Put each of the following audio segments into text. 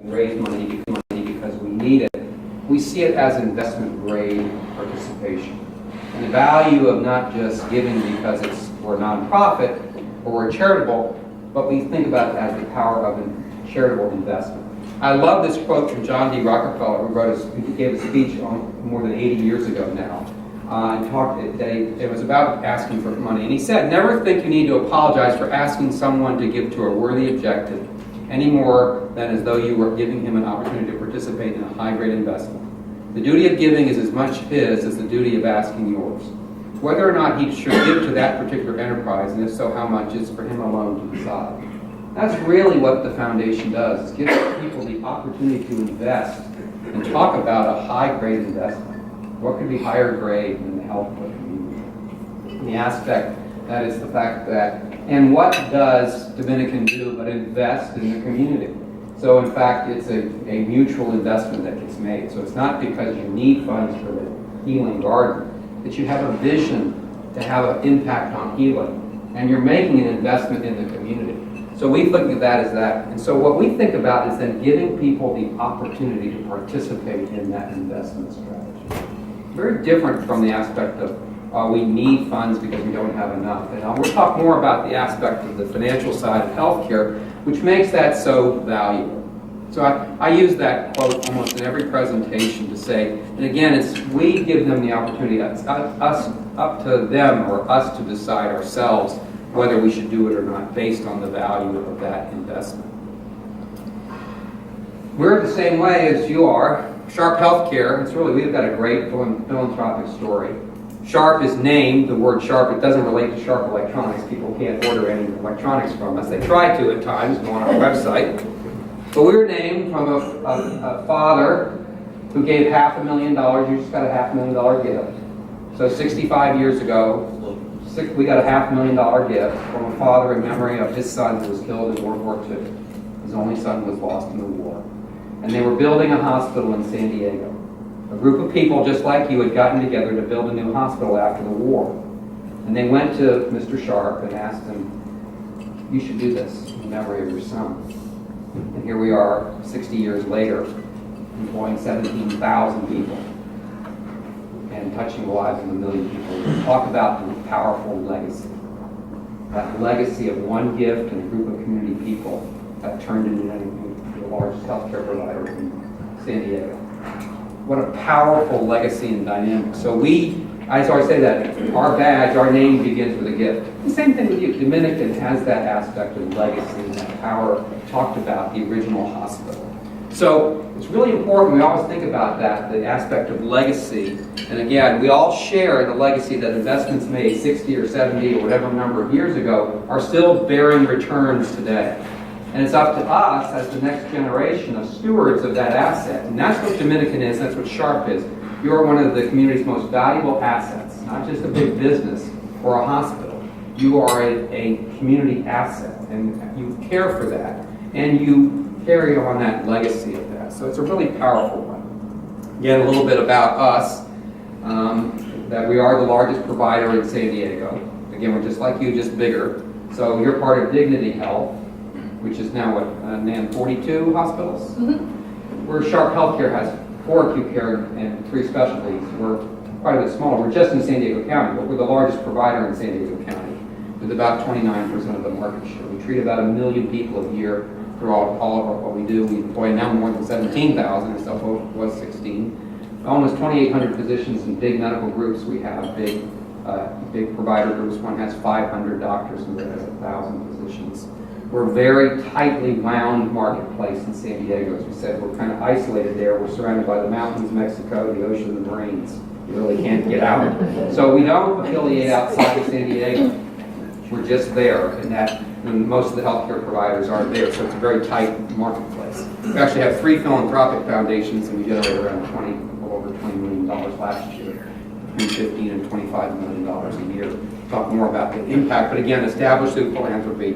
raise money because we need it. We see it as investment grade participation. And the value of not just giving because we're a nonprofit or we're charitable, but we think about it as the power of charitable investment. I love this quote from John D. Rockefeller, who gave a speech more than 80 years ago now. It was about asking for money. And he said, never think you need to apologize for asking someone to give to a worthy objective any more than as though you were giving him an opportunity to participate in a high-grade investment. The duty of giving is as much his as the duty of asking yours. Whether or not he should give to that particular enterprise, and if so, how much, is for him alone to decide. That's really what the foundation does, is give people the opportunity to invest and talk about a high-grade investment. What could be higher grade than the health of the community? The aspect that is the fact that, and what does Dominican do but invest in the community? So in fact, it's a mutual investment that gets made. So it's not because you need funds for the healing garden, that you have a vision to have an impact on healing. And you're making an investment in the community. So we think of that as that. And so what we think about is then giving people the opportunity to participate in that investment strategy. Very different from the aspect of we need funds because we don't have enough. And we'll talk more about the aspect of the financial side of healthcare, which makes that so valuable. So I use that quote almost in every presentation to say, and again, it's we give them the opportunity, it's us up to them or us to decide ourselves whether we should do it or not based on the value of that investment. We're the same way as you are. Sharp Healthcare, we've got a great philanthropic story. Sharp is named, the word Sharp, it doesn't relate to Sharp Electronics. People can't order any electronics from us. They try to at times, go on our website. But we were named from a father who gave $500,000. You just got a $500,000 gift. So 65 years ago, we got a $500,000 gift from a father in memory of his son who was killed in World War II. His only son was lost in the war. And they were building a hospital in San Diego. A group of people just like you had gotten together to build a new hospital after the war. And they went to Mr. Sharp and asked him, you should do this in memory of your son. And here we are, 60 years later, employing 17,000 people and touching the lives of 1 million people. We talk about the powerful legacy. That legacy of one gift and a group of community people that turned into the largest healthcare provider in San Diego. What a powerful legacy and dynamic. So I always say that our badge, our name begins with a gift. The same thing with you. Dominican has that aspect of legacy and that power talked about, the original hospital. So it's really important, we always think about that, the aspect of legacy. And again, we all share the legacy that investments made 60 or 70 or whatever number of years ago are still bearing returns today. And it's up to us as the next generation of stewards of that asset. And that's what Dominican is, that's what Sharp is. You're one of the community's most valuable assets, not just a big business or a hospital. You are a community asset, and you care for that. And you carry on that legacy of that. So it's a really powerful one. Again, a little bit about us, that we are the largest provider in San Diego. Again, we're just like you, just bigger. So you're part of Dignity Health, which is now what, 42 hospitals? Mm-hmm. Where Sharp Healthcare has 4 acute care and 3 specialties. We're quite a bit smaller. We're just in San Diego County, but we're the largest provider in San Diego County with about 29% of the market share. We treat about 1 million people a year throughout all of what we do. We employ now more than 17,000, and stuff was 16. Almost 2,800 physicians in big medical groups. We have big provider groups. One has 500 doctors and the other has 1,000 physicians. We're a very tightly wound marketplace in San Diego. As we said, we're kind of isolated there. We're surrounded by the mountains, Mexico, the ocean, and the Marines. You really can't get out. So we don't affiliate outside of San Diego. We're just there, and most of the healthcare providers are there, so it's a very tight marketplace. We actually have 3 philanthropic foundations, and we generated around over $20 million last year, between $15 and $25 million a year. Talk more about the impact, but again, established through philanthropy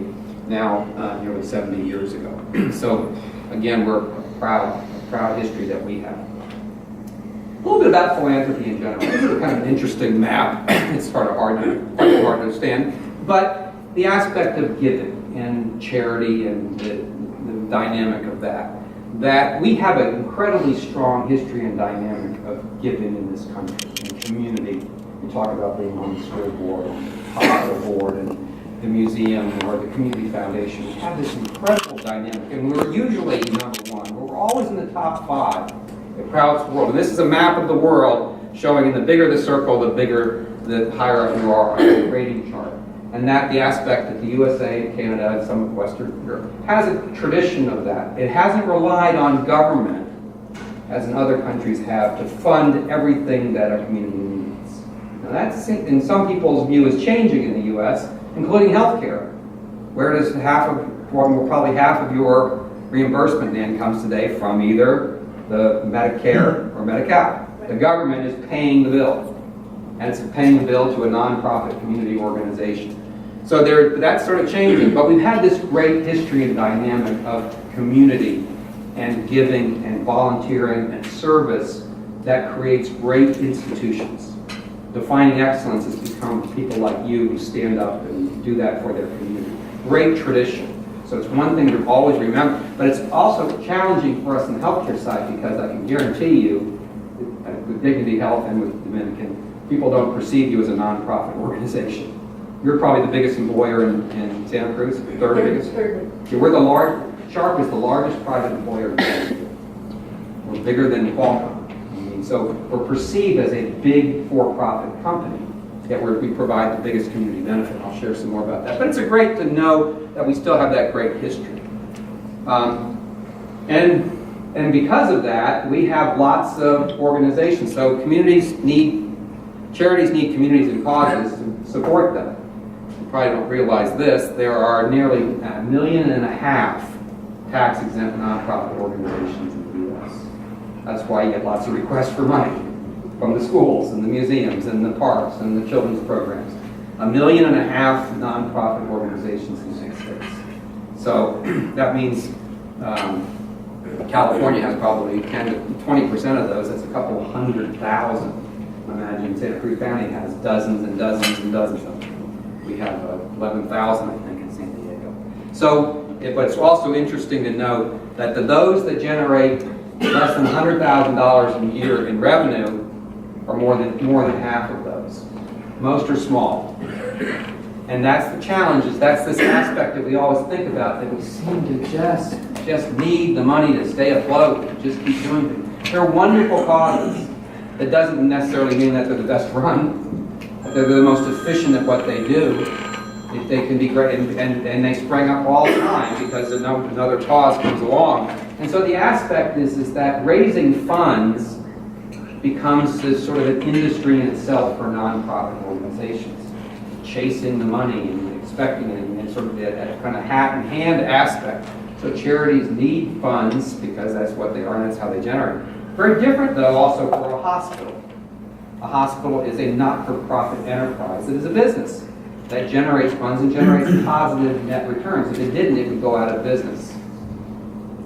now nearly 70 years ago. So again, we're a proud history that we have. A little bit about philanthropy in general. It's kind of an interesting map. It's sort of hard to understand. But the aspect of giving and charity and the dynamic of that. that we have an incredibly strong history and dynamic of giving in this country and community. We talk about being on the school board, hospital board, and the museum or the community foundation. We have this incredible dynamic, and we're usually number one. We're always in the top 5 at Proud's World. And this is a map of the world showing, in the bigger the circle, the higher up you are on the rating chart. And that the aspect that the USA, Canada, and some of Western Europe has a tradition of that. It hasn't relied on government, as in other countries have, to fund everything that a community needs. Now that's, in some people's view, is changing in the U.S., including healthcare. Where does probably half of your reimbursement then comes today from either the Medicare or Medi-Cal. The government is paying the bill, and it's paying the bill to a nonprofit community organization. So that's sort of changing, but we've had this great history and dynamic of community and giving and volunteering and service that creates great institutions. Defining excellence has become people like you who stand up and do that for their community. Great tradition. So it's one thing to always remember, but it's also challenging for us on the healthcare side, because I can guarantee you, with Dignity Health and with Dominican, people don't perceive you as a nonprofit organization. You're probably the biggest employer in Santa Cruz, third biggest. Okay, Sharp is the largest private employer in Santa Cruz. We're bigger than Qualcomm. So we're perceived as a big for-profit company, yet we provide the biggest community benefit. I'll share some more about that. But it's great to know that we still have that great history. And because of that, we have lots of organizations. So charities need communities and causes to support them. You probably don't realize this. There are nearly 1.5 million tax-exempt nonprofit organizations in the U.S. That's why you get lots of requests for money from the schools and the museums and the parks and the children's programs. 1.5 million nonprofit organizations in the United States. So that means California has probably 10 to 20% of those. That's a couple 100,000. Imagine Santa Cruz County has dozens and dozens and dozens of them. We have 11,000, I think, in San Diego. So, but it's also interesting to note that those that generate less than $100,000 a year in revenue are more than half of those. Most are small. And that's the challenge, that's this aspect that we always think about, that we seem to just need the money to stay afloat and just keep doing things. They're wonderful causes. It doesn't necessarily mean that they're the best run, that they're the most efficient at what they do. If they can be great, and they spring up all the time because another cause comes along. And so the aspect is that raising funds becomes this sort of an industry in itself for nonprofit organizations. Chasing the money and expecting it, and sort of that kind of hat-in-hand aspect. So charities need funds because that's what they are and that's how they generate. Very different, though, also for a hospital. A hospital is a not-for-profit enterprise. It is a business that generates funds and generates positive net returns. If it didn't, it would go out of business.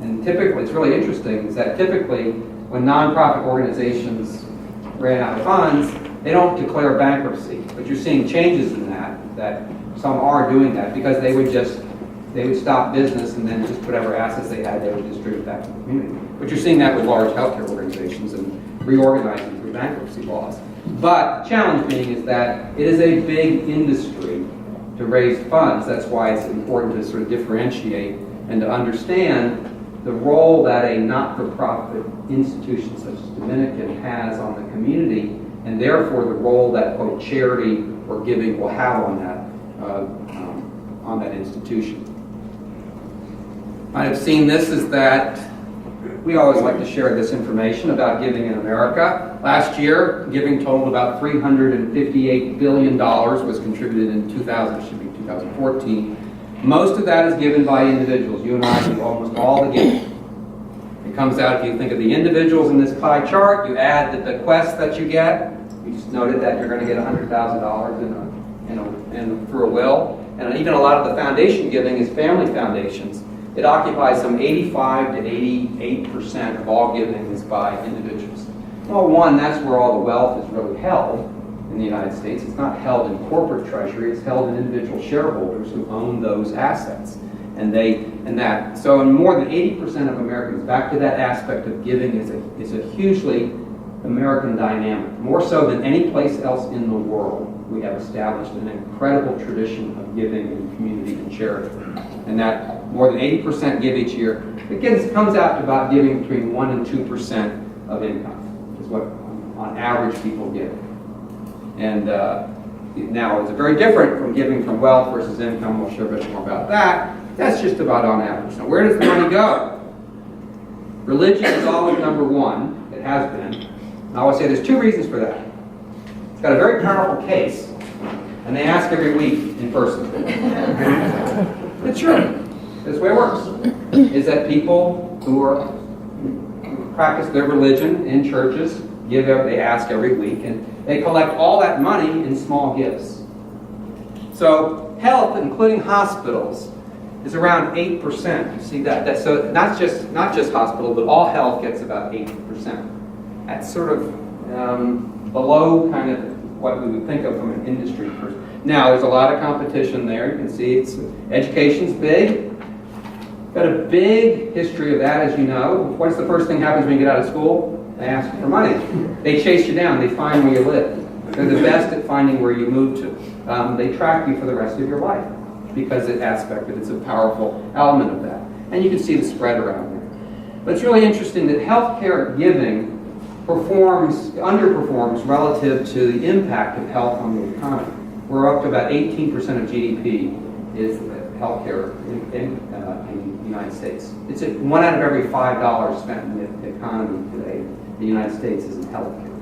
And typically, it's really interesting, is that typically when nonprofit organizations ran out of funds, they don't declare bankruptcy. But you're seeing changes in that some are doing that because they would stop business and then just whatever assets they had, they would distribute back to the community. But you're seeing that with large healthcare organizations and reorganizing through bankruptcy laws. But the challenge being is that it is a big industry to raise funds. That's why it's important to sort of differentiate and to understand the role that a not-for-profit institution such as Dominican has on the community, and therefore the role that quote charity or giving will have on that institution. Might have seen this is that we always like to share this information about giving in America. Last year, giving totaled about $358 billion was contributed in 2014. Most of that is given by individuals. You and I do almost all the giving. It comes out, if you think of the individuals in this pie chart, you add the bequests that you get. You just noted that you're going to get $100,000 through a will. And even a lot of the foundation giving is family foundations. It occupies some 85 to 88% of all giving is by individuals. Well, one, that's where all the wealth is really held in the United States. It's not held in corporate treasury, it's held in individual shareholders who own those assets. And they And that, so in more than 80% of Americans, back to that aspect of giving is a hugely American dynamic. More so than any place else in the world, we have established an incredible tradition of giving in community and charity. And that more than 80% give each year. It comes out to about giving between 1% and 2% of income, is what on average people give. And now it's very different from giving from wealth versus income. We'll share a bit more about that. That's just about on average. Now, where does the money go? Religion is always number one. It has been. And I always say there's two reasons for that. It's got a very powerful case, and they ask every week in person. It's true. That's the way it works. Is that people who practice their religion in churches they ask every week, and they collect all that money in small gifts. So health, including hospitals, is around 8%. You see that? So not just hospital, but all health gets about 8%. That's sort of below kind of what we would think of from an industry person. Now, there's a lot of competition there. You can see education's big. Got a big history of that, as you know. What's the first thing happens when you get out of school? They ask for money. They chase you down. They find where you live. They're the best at finding where you move to. They track you for the rest of your life because it's a powerful element of that. And you can see the spread around there. But it's really interesting that healthcare giving underperforms relative to the impact of health on the economy. We're up to about 18% of GDP is healthcare in the United States. It's 1 out of every $5 spent in the economy today. The United States is in healthcare.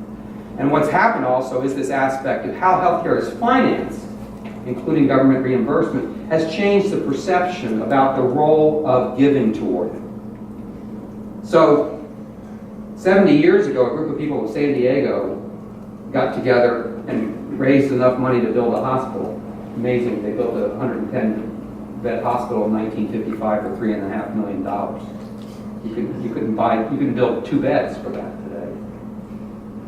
And what's happened also is this aspect of how healthcare is financed, including government reimbursement, has changed the perception about the role of giving toward it. So, 70 years ago, a group of people in San Diego got together and raised enough money to build a hospital. Amazing, they built a 110-bed hospital in 1955 for $3.5 million. You couldn't build 2 beds for that today.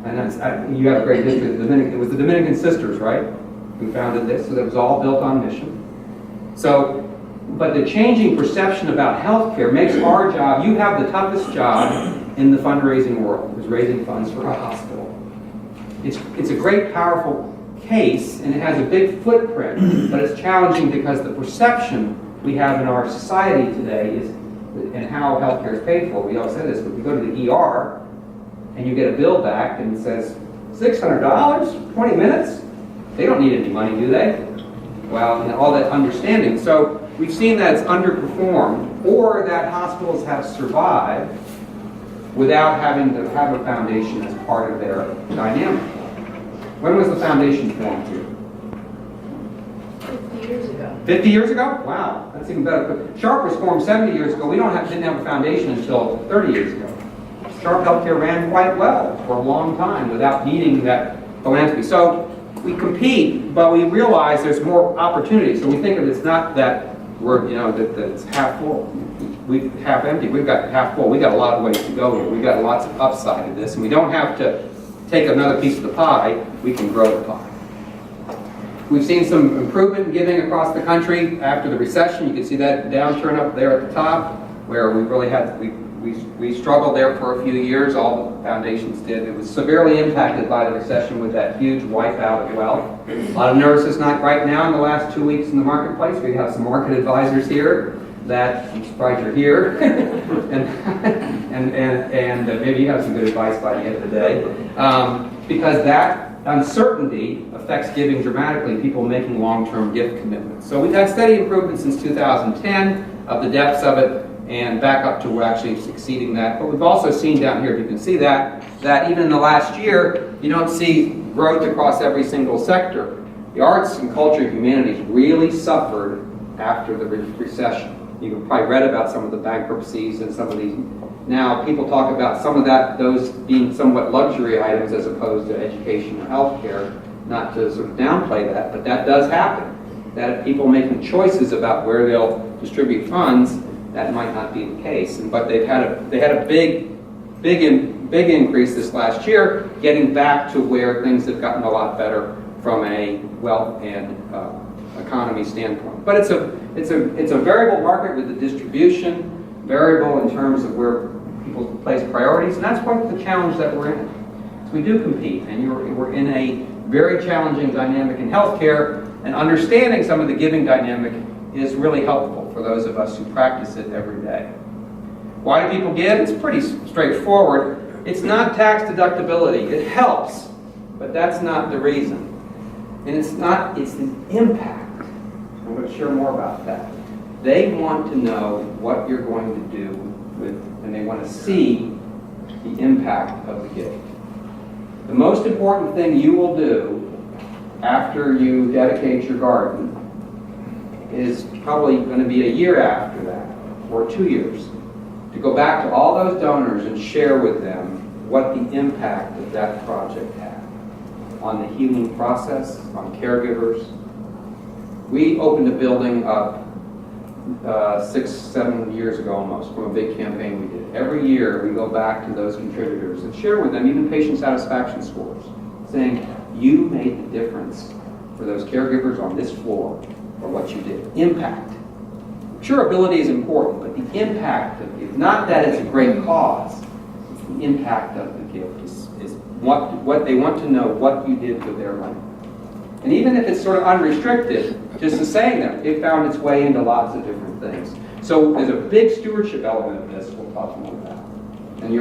And you have a great history. It was the Dominican sisters, right, who founded this, so that was all built on mission. So, but the changing perception about healthcare makes our job, you have the toughest job in the fundraising world, is raising funds for a hospital. It's a great, powerful case, and it has a big footprint, but it's challenging because the perception we have in our society today is, and how healthcare is paid for. We all say this, but you go to the ER, and you get a bill back, and it says, $600, 20 minutes? They don't need any money, do they? Well, and all that understanding. So we've seen that it's underperformed, or that hospitals have survived without having to have a foundation as part of their dynamic. When was the foundation formed here? 50 years ago. 50 years ago? Wow, that's even better. But Sharp was formed 70 years ago. We didn't have a foundation until 30 years ago. Sharp Healthcare ran quite well for a long time without needing that philanthropy. So we compete, but we realize there's more opportunity. So we think of it's not that we're, that it's half full. We half empty. We've got half full. We've got a lot of ways to go here. We've got lots of upside of this, and we don't have to take another piece of the pie. We can grow the pie. We've seen some improvement in giving across the country after the recession. You can see that downturn up there at the top, where we really had we struggled there for a few years. All the foundations did. It was severely impacted by the recession with that huge wipeout of wealth. A lot of nervousness right now in the last 2 weeks in the marketplace. We have some market advisors here that I'm surprised you're here, and maybe you have some good advice by the end of the day, because that uncertainty affects giving dramatically. People making long-term gift commitments. So we've had steady improvement since 2010 of the depths of it, and back up to we're actually succeeding that. But we've also seen down here, if you can see that even in the last year, you don't see growth across every single sector. The arts and culture and humanities really suffered after the recession. You've probably read about some of the bankruptcies and some of these. Now, people talk about some of those being somewhat luxury items as opposed to education or healthcare, not to sort of downplay that, but that does happen. That people making choices about where they'll distribute funds, that might not be the case. But they had a big increase this last year, getting back to where things have gotten a lot better from a wealth and economy standpoint. But it's a variable market with the distribution, variable in terms of where people place priorities, and that's quite the challenge that we're in. So we do compete, and we're in a very challenging dynamic in healthcare, and understanding some of the giving dynamic is really helpful for those of us who practice it every day. Why do people give? It's pretty straightforward. It's not tax deductibility. It helps, but that's not the reason. And it's the impact. I'm going to share more about that. They want to know what you're going to do with, and they want to see the impact of the gift. The most important thing you will do after you dedicate your garden is probably going to be a year after that, or 2 years, to go back to all those donors and share with them what the impact of that project had on the healing process, on caregivers. We opened a building up 6-7 years ago almost from a big campaign we did. Every year we go back to those contributors and share with them even patient satisfaction scores, saying, you made the difference for those caregivers on this floor for what you did. Impact. Curability is important, but the impact of the gift, not that it's a great cause, it's the impact of the gift is what they want to know what you did with their money. And even if it's sort of unrestricted, just the saying that, it found its way into lots of different things. So there's a big stewardship element of this we'll talk more about. And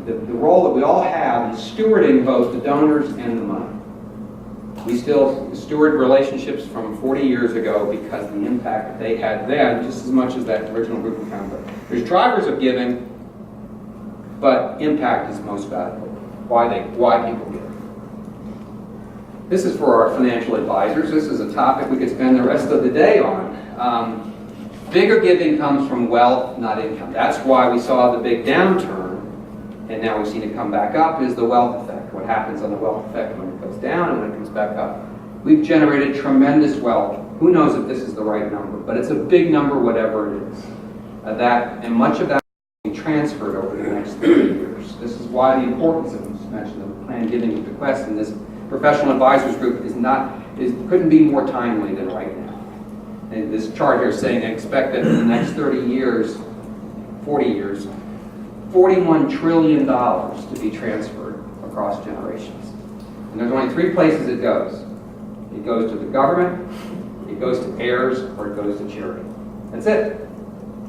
the role that we all have is stewarding both the donors and the money. We still steward relationships from 40 years ago because of the impact that they had then, just as much as that original group of conduct. There's drivers of giving, but impact is most valuable. Why people give. This is for our financial advisors. This is a topic we could spend the rest of the day on. Bigger giving comes from wealth, not income. That's why we saw the big downturn, and now we've seen it come back up, is the wealth effect. What happens on the wealth effect when it goes down and when it comes back up. We've generated tremendous wealth. Who knows if this is the right number, but it's a big number, whatever it is. And much of that will be transferred over the next 30 years. This is why the importance of, as mentioned, of planned giving with bequest in this professional advisors group couldn't be more timely than right now. And this chart here is saying they expect that in the next 30 years, 40 years, $41 trillion to be transferred across generations. And there's only three places it goes. It goes to the government, it goes to heirs, or it goes to charity. That's it.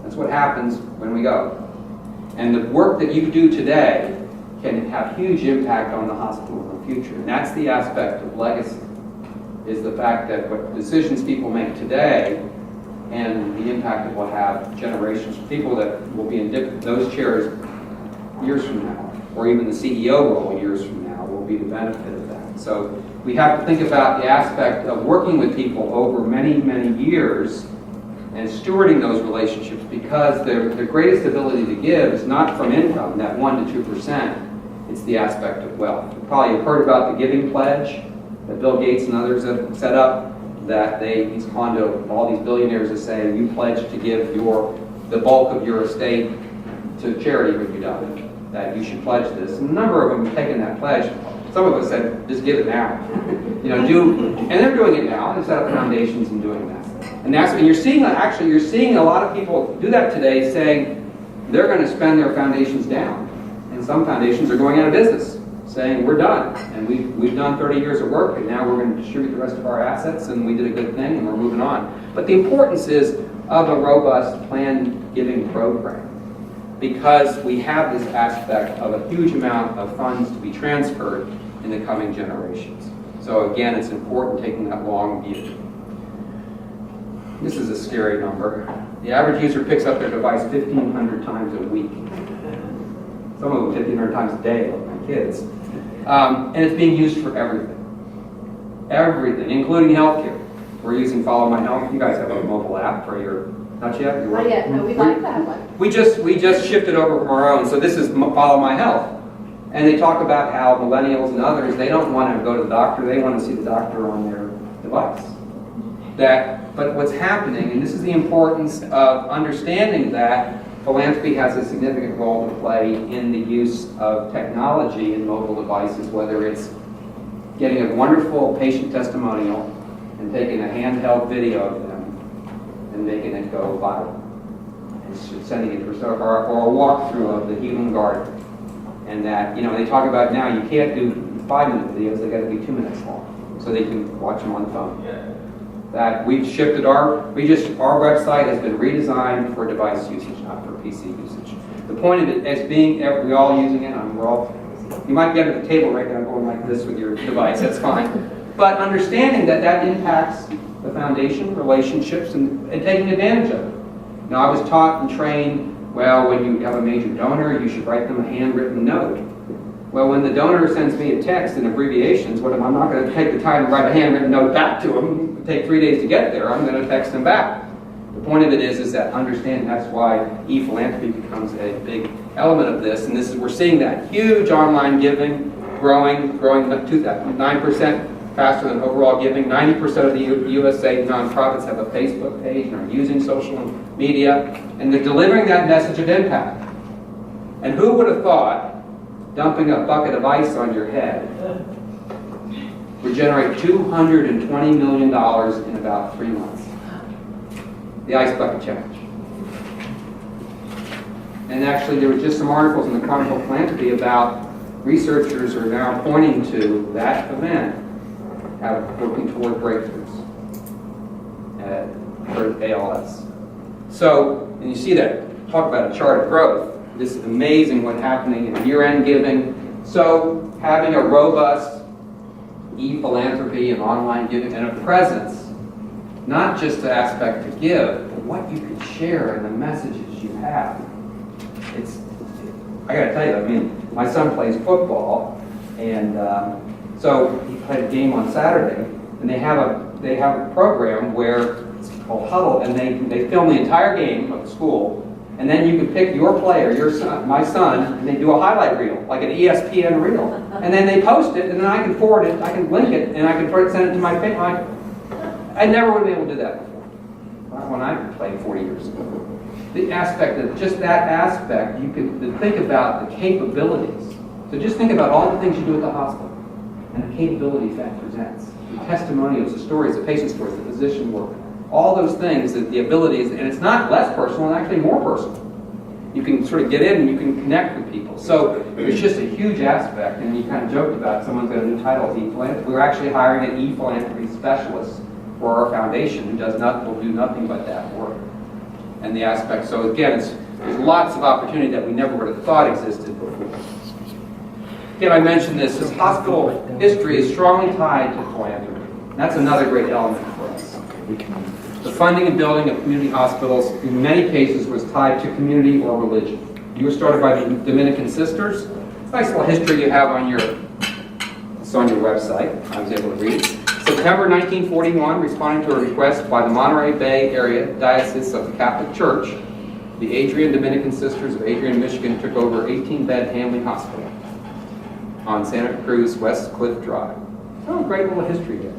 That's what happens when we go. And the work that you do today can have huge impact on the hospital in the future. And that's the aspect of legacy, is the fact that what decisions people make today and the impact it will have generations, people that will be in those chairs years from now, or even the CEO role years from now, will be the benefit of that. So we have to think about the aspect of working with people over many, many years and stewarding those relationships, because the greatest ability to give is not from income, that 1% to 2%. It's the aspect of wealth. You probably have heard about the giving pledge that Bill Gates and others have set up, that he's gone to all these billionaires to say, you pledge to give the bulk of your estate to charity when you die, that you should pledge this. And a number of them have taken that pledge. Some of us said, just give it now. And they're doing it now. They set up foundations and doing that. And you're seeing a lot of people do that today, saying they're going to spend their foundations down. And some foundations are going out of business, saying we're done. And we've done 30 years of work, and now we're going to distribute the rest of our assets, and we did a good thing, and we're moving on. But the importance is of a robust planned giving program, because we have this aspect of a huge amount of funds to be transferred in the coming generations. So again, it's important taking that long view. This is a scary number. The average user picks up their device 1,500 times a week. Some of them 1,500 times a day, like my kids. And it's being used for everything. Everything, including healthcare. We're using Follow My Health. You guys have a mobile app for your, not yet? Not yet, no, we'd like to have one. We just shifted over from our own, so this is Follow My Health. And they talk about how millennials and others, they don't want to go to the doctor, they want to see the doctor on their device. But what's happening, and this is the importance of understanding that philanthropy has a significant role to play in the use of technology in mobile devices, whether it's getting a wonderful patient testimonial and taking a handheld video of them and making it go viral. And sending it or a walkthrough of the healing garden. And that, they talk about now you can't do 5-minute videos, they got to be 2 minutes long. So they can watch them on the phone. That we've shifted our website has been redesigned for device usage, not for PC usage. The point of it as being, we all using it, you might get at the table right now going like this with your device, that's fine. But understanding that impacts the foundation, relationships, and taking advantage of it. Now, I was taught and trained, well, when you have a major donor, you should write them a handwritten note. Well, when the donor sends me a text in abbreviations, I'm not going to take the time to write a handwritten note back to them. It would take 3 days to get there. I'm going to text them back. The point of it is that understanding that's why e-philanthropy becomes a big element of this. And we're seeing that huge online giving growing to 9% faster than overall giving. 90% of the USA nonprofits have a Facebook page and are using social media, and they're delivering that message of impact. And who would have thought dumping a bucket of ice on your head would generate $220 million in about 3 months? The Ice Bucket Challenge. And actually, there were just some articles in the Chronicle of Philanthropy about researchers are now pointing to that event working toward breakthroughs for ALS. So, and you see that, talk about a chart of growth. This is amazing what's happening in year-end giving. So, having a robust e-philanthropy and online giving and a presence, not just the aspect to give, but what you can share and the messages you have. I got to tell you, my son plays football, and so he played a game on Saturday, and they have a program where it's called Huddle, and they film the entire game of the school, and then you can pick your player, your son, my son, and they do a highlight reel, like an ESPN reel, and then they post it, and then I can forward it, I can link it, and I can send it to my family. I never would have been able to do that before, not when I played 40 years ago. The aspect of just that aspect, you can think about the capabilities. So just think about all the things you do at the hospital and the capabilities that presents. The testimonials, the stories, the patient stories, the physician work, all those things, the abilities, and it's not less personal, it's actually more personal. You can sort of get in and you can connect with people. So it's just a huge aspect, and you kind of joked about someone's got a new title, e-philanthropy. We're actually hiring an e-philanthropy specialist for our foundation who will do nothing but that work. And the aspect, so again, there's lots of opportunity that we never would have thought existed before. Again, I mentioned this hospital history is strongly tied to philanthropy. That's another great element for us. The funding and building of community hospitals, in many cases, was tied to community or religion. You were started by the Dominican sisters. Nice little history you have on it's on your website. I was able to read. September 1941, responding to a request by the Monterey Bay Area Diocese of the Catholic Church, the Adrian Dominican Sisters of Adrian, Michigan took over 18-bed Hamley Hospital on Santa Cruz West Cliff Drive. Oh, a great little history there.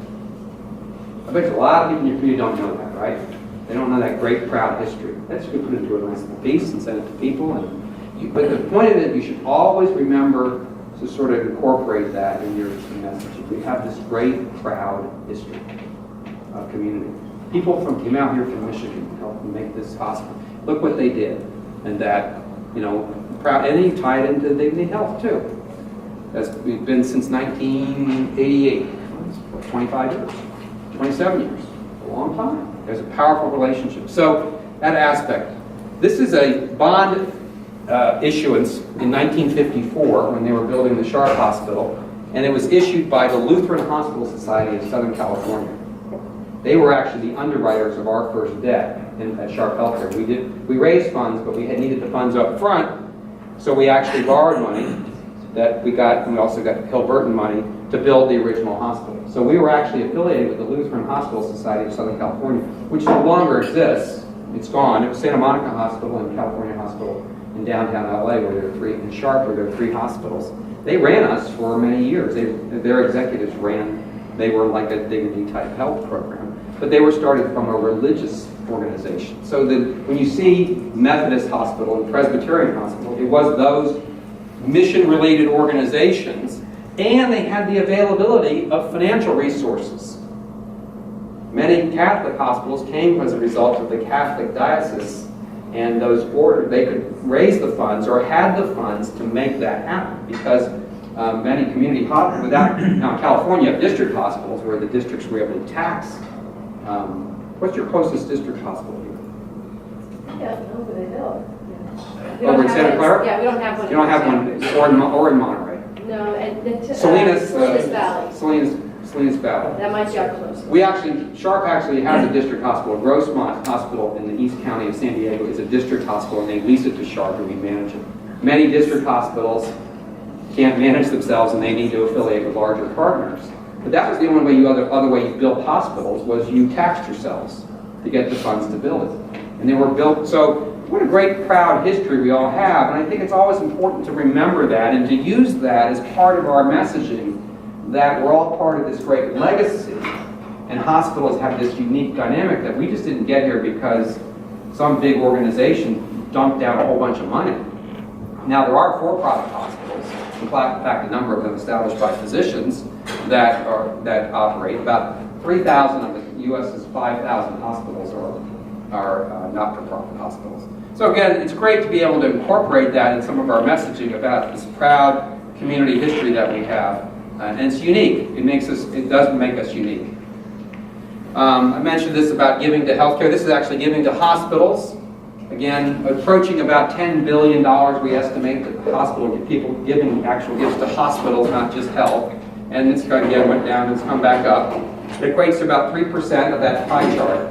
I bet a lot of people in your community don't know that, right? They don't know that great, proud history. That's good to put into a nice little piece and send it to people. But the point of it, you should always remember to sort of incorporate that in your message. We have this great, proud history of community. People came out here from Michigan to help make this hospital. Look what they did. And that, proud, and he tied into Dignity Health too. We've been since 1988. 25 years, 27 years, a long time. There's a powerful relationship. So that aspect. This is a bond issuance in 1954 when they were building the Sharp Hospital, and it was issued by the Lutheran Hospital Society of Southern California. They were actually the underwriters of our first debt at Sharp Healthcare. We raised funds, but we had needed the funds up front, so we actually borrowed money that we got, and we also got Hilberton money to build the original hospital. So we were actually affiliated with the Lutheran Hospital Society of Southern California, which no longer exists. It's gone. It was Santa Monica Hospital and California Hospital in downtown LA, where there are three, in Sharp, where there are 3 hospitals. They ran us for many years. Their executives they were like a dignity type health program, but they were started from a religious organization. So when you see Methodist Hospital and Presbyterian Hospital, it was those mission-related organizations, and they had the availability of financial resources. Many Catholic hospitals came as a result of the Catholic diocese, and those ordered, they could raise the funds or had the funds to make that happen, because many community hospitals, now California have district hospitals where the districts were able to tax. What's your closest district hospital here? I don't know where they build. Over in Santa Clara? Yeah, we don't have one. You don't have one, or in Monterey. No, and Salinas Valley. Salinas Valley. That might be our closest. Sharp actually has a district hospital. Grossmont Hospital in the East County of San Diego is a district hospital, and they lease it to Sharp, and we manage it. Many district hospitals can't manage themselves, and they need to affiliate with larger partners. But that was the only way other way you built hospitals, was you taxed yourselves to get the funds to build it. And they were built, so what a great proud history we all have, and I think it's always important to remember that and to use that as part of our messaging, that we're all part of this great legacy, and hospitals have this unique dynamic that we just didn't get here because some big organization dumped out a whole bunch of money. Now there are for-profit hospitals, in fact a number of them established by physicians that operate. About 3,000 of the U.S.'s 5,000 hospitals are not-for-profit hospitals. So again, it's great to be able to incorporate that in some of our messaging about this proud community history that we have. And it's unique. It does make us unique. I mentioned this about giving to healthcare. This is actually giving to hospitals. Again, approaching about $10 billion, we estimate that hospital people giving actual gifts to hospitals, not just health. And this again went down, it's come back up. It equates to about 3% of that pie chart.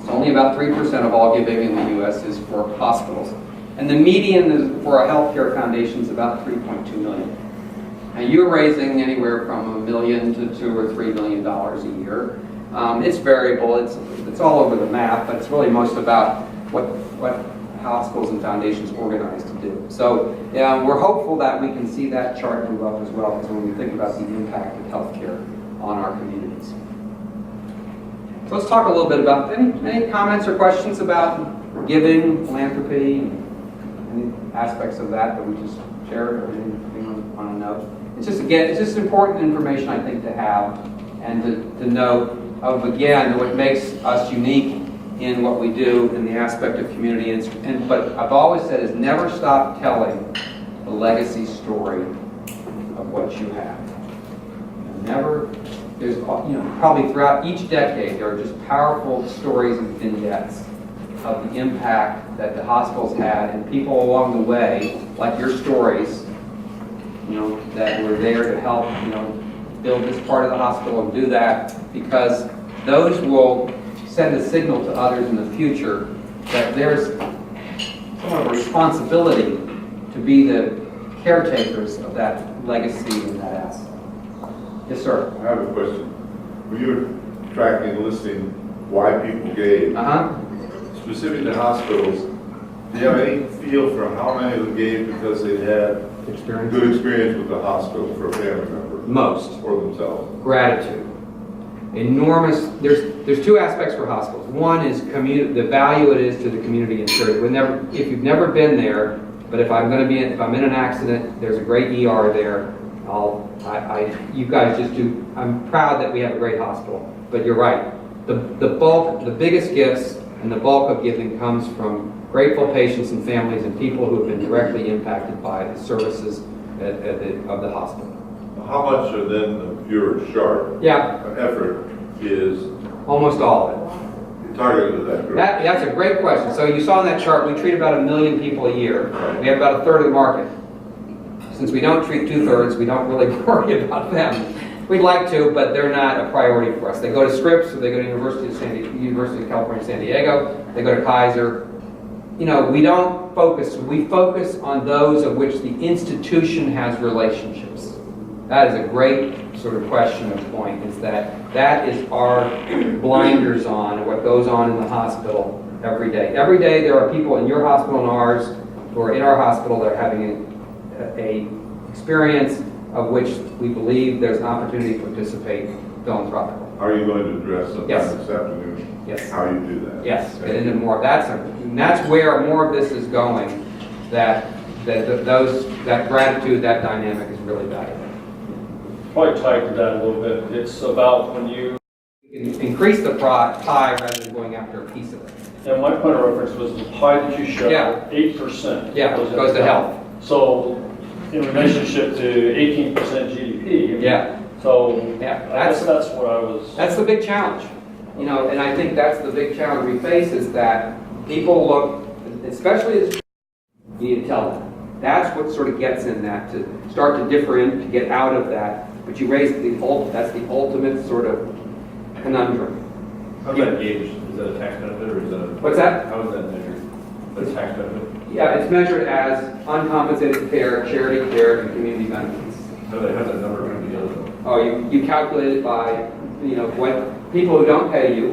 So only about 3% of all giving in the U.S. is for hospitals. And the median for a healthcare foundation is about $3.2 million. Now you're raising anywhere from $1 million to $2 or $3 million a year. It's variable, it's all over the map, but it's really most about what hospitals and foundations organize to do. So we're hopeful that we can see that chart move up as well, because when we think about the impact of healthcare on our communities. So let's talk a little bit about any comments or questions about giving, philanthropy, any aspects of that we just shared, or anything want to know. It's just important information, I think, to have and to know of, again, what makes us unique in what we do in the aspect of community. But I've always said is never stop telling the legacy story of what you have. There's probably throughout each decade there are just powerful stories and vignettes of the impact that the hospitals had, and people along the way, like your stories, that were there to help, build this part of the hospital and do that, because those will send a signal to others in the future that there's somewhat of a responsibility to be the caretakers of that legacy and that asset. Yes, sir. I have a question. When you're tracking and listing why people gave, specific to hospitals, do you have any feel for how many of them gave because they had good experience with the hospital for a family member? Most. Or themselves? Gratitude. Enormous. There's two aspects for hospitals. One is the value it is to the community and church. If you've never been there, but if I'm in an accident, there's a great ER there. You guys just do. I'm proud that we have a great hospital. But you're right. The biggest gifts and the bulk of giving comes from grateful patients and families and people who have been directly impacted by the services of the hospital. How much of then of your Sharp effort is almost all of it targeted to that group? That's a great question. So you saw in that chart, we treat about 1 million people a year. We have about a third of the market. Since we don't treat 2/3, we don't really worry about them. We'd like to, but they're not a priority for us. They go to Scripps, or they go to University of California, San Diego. They go to Kaiser. We don't focus. We focus on those of which the institution has relationships. That is a great sort of question and point, is that is our blinders on what goes on in the hospital every day. Every day there are people in your hospital and ours who are in our hospital that are having a experience of which we believe there's an opportunity to participate philanthropically. Are you going to address sometime this afternoon how you do that? Yes, get into more. That's where more of this is going. That gratitude, that dynamic is really valuable. Probably tied to that a little bit. It's about when you increase the pie rather than going after a piece of it. And my point of reference was the pie that you showed, Yeah. 8%. Yeah, goes to health. So in relationship to 18% GDP. I mean, Yeah. So Yeah, I guess that's what I was. That's the big challenge. You know, and I think that's the big challenge we face is that people look, especially as you need to tell them. That's what sort of gets in that, to start to differentiate, to get out of that. But you raise that's the ultimate sort of conundrum. How's that gauged? Is that a tax benefit or is that? What's that? How is that measured? The tax benefit? Yeah, it's measured as uncompensated care, charity care, and community benefits. How's that number come together though? Oh, you calculate it by, you know, what people who don't pay you,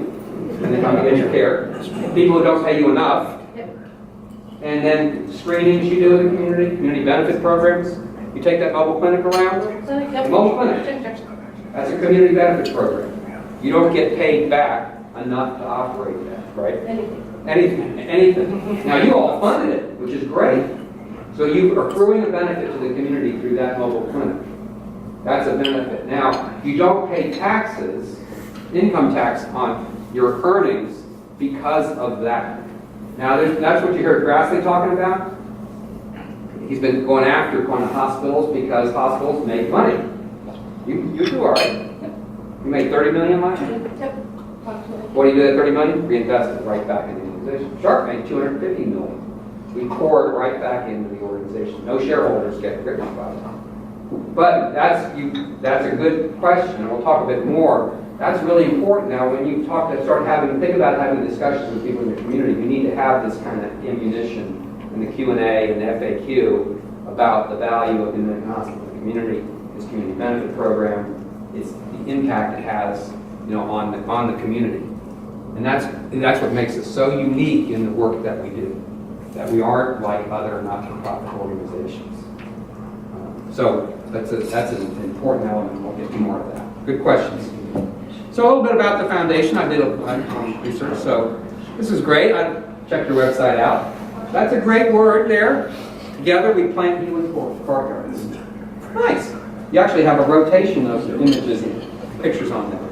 and they come to get your care, people who don't pay you enough, and then screenings you do in the community benefit programs. You take that mobile clinic around, the mobile clinic, that's a community benefits program. You don't get paid back enough to operate that, right? Anything. Now you all funded it, which is great. So you are accruing a benefit to the community through that mobile clinic. That's a benefit. Now, you don't pay taxes, income tax on your earnings because of that. Now, that's what you heard Grassley talking about. He's been going after hospitals because hospitals make money. You do all right. You made $30 million last year? What do you do at $30 million? Reinvest it right back in the organization. Sharp made $250 million. We pour it right back into the organization. No shareholders get rich by it. But that's a good question, and we'll talk a bit more. That's really important now. When you think about having discussions with people in the community, you need to have this kind of ammunition in the Q&A and the FAQ about the value of the Dominican Hospital in the community, this community benefit program, it's the impact it has, you know, on the community, and that's what makes us so unique in the work that we do, that we aren't like other not-for-profit organizations. So that's an important element. We'll get to more of that. Good questions. So a little bit about the foundation. I did a research, so this is great. I checked your website out. That's a great word there. Together we plant healing courtyards. Nice. You actually have a rotation of images and pictures on there.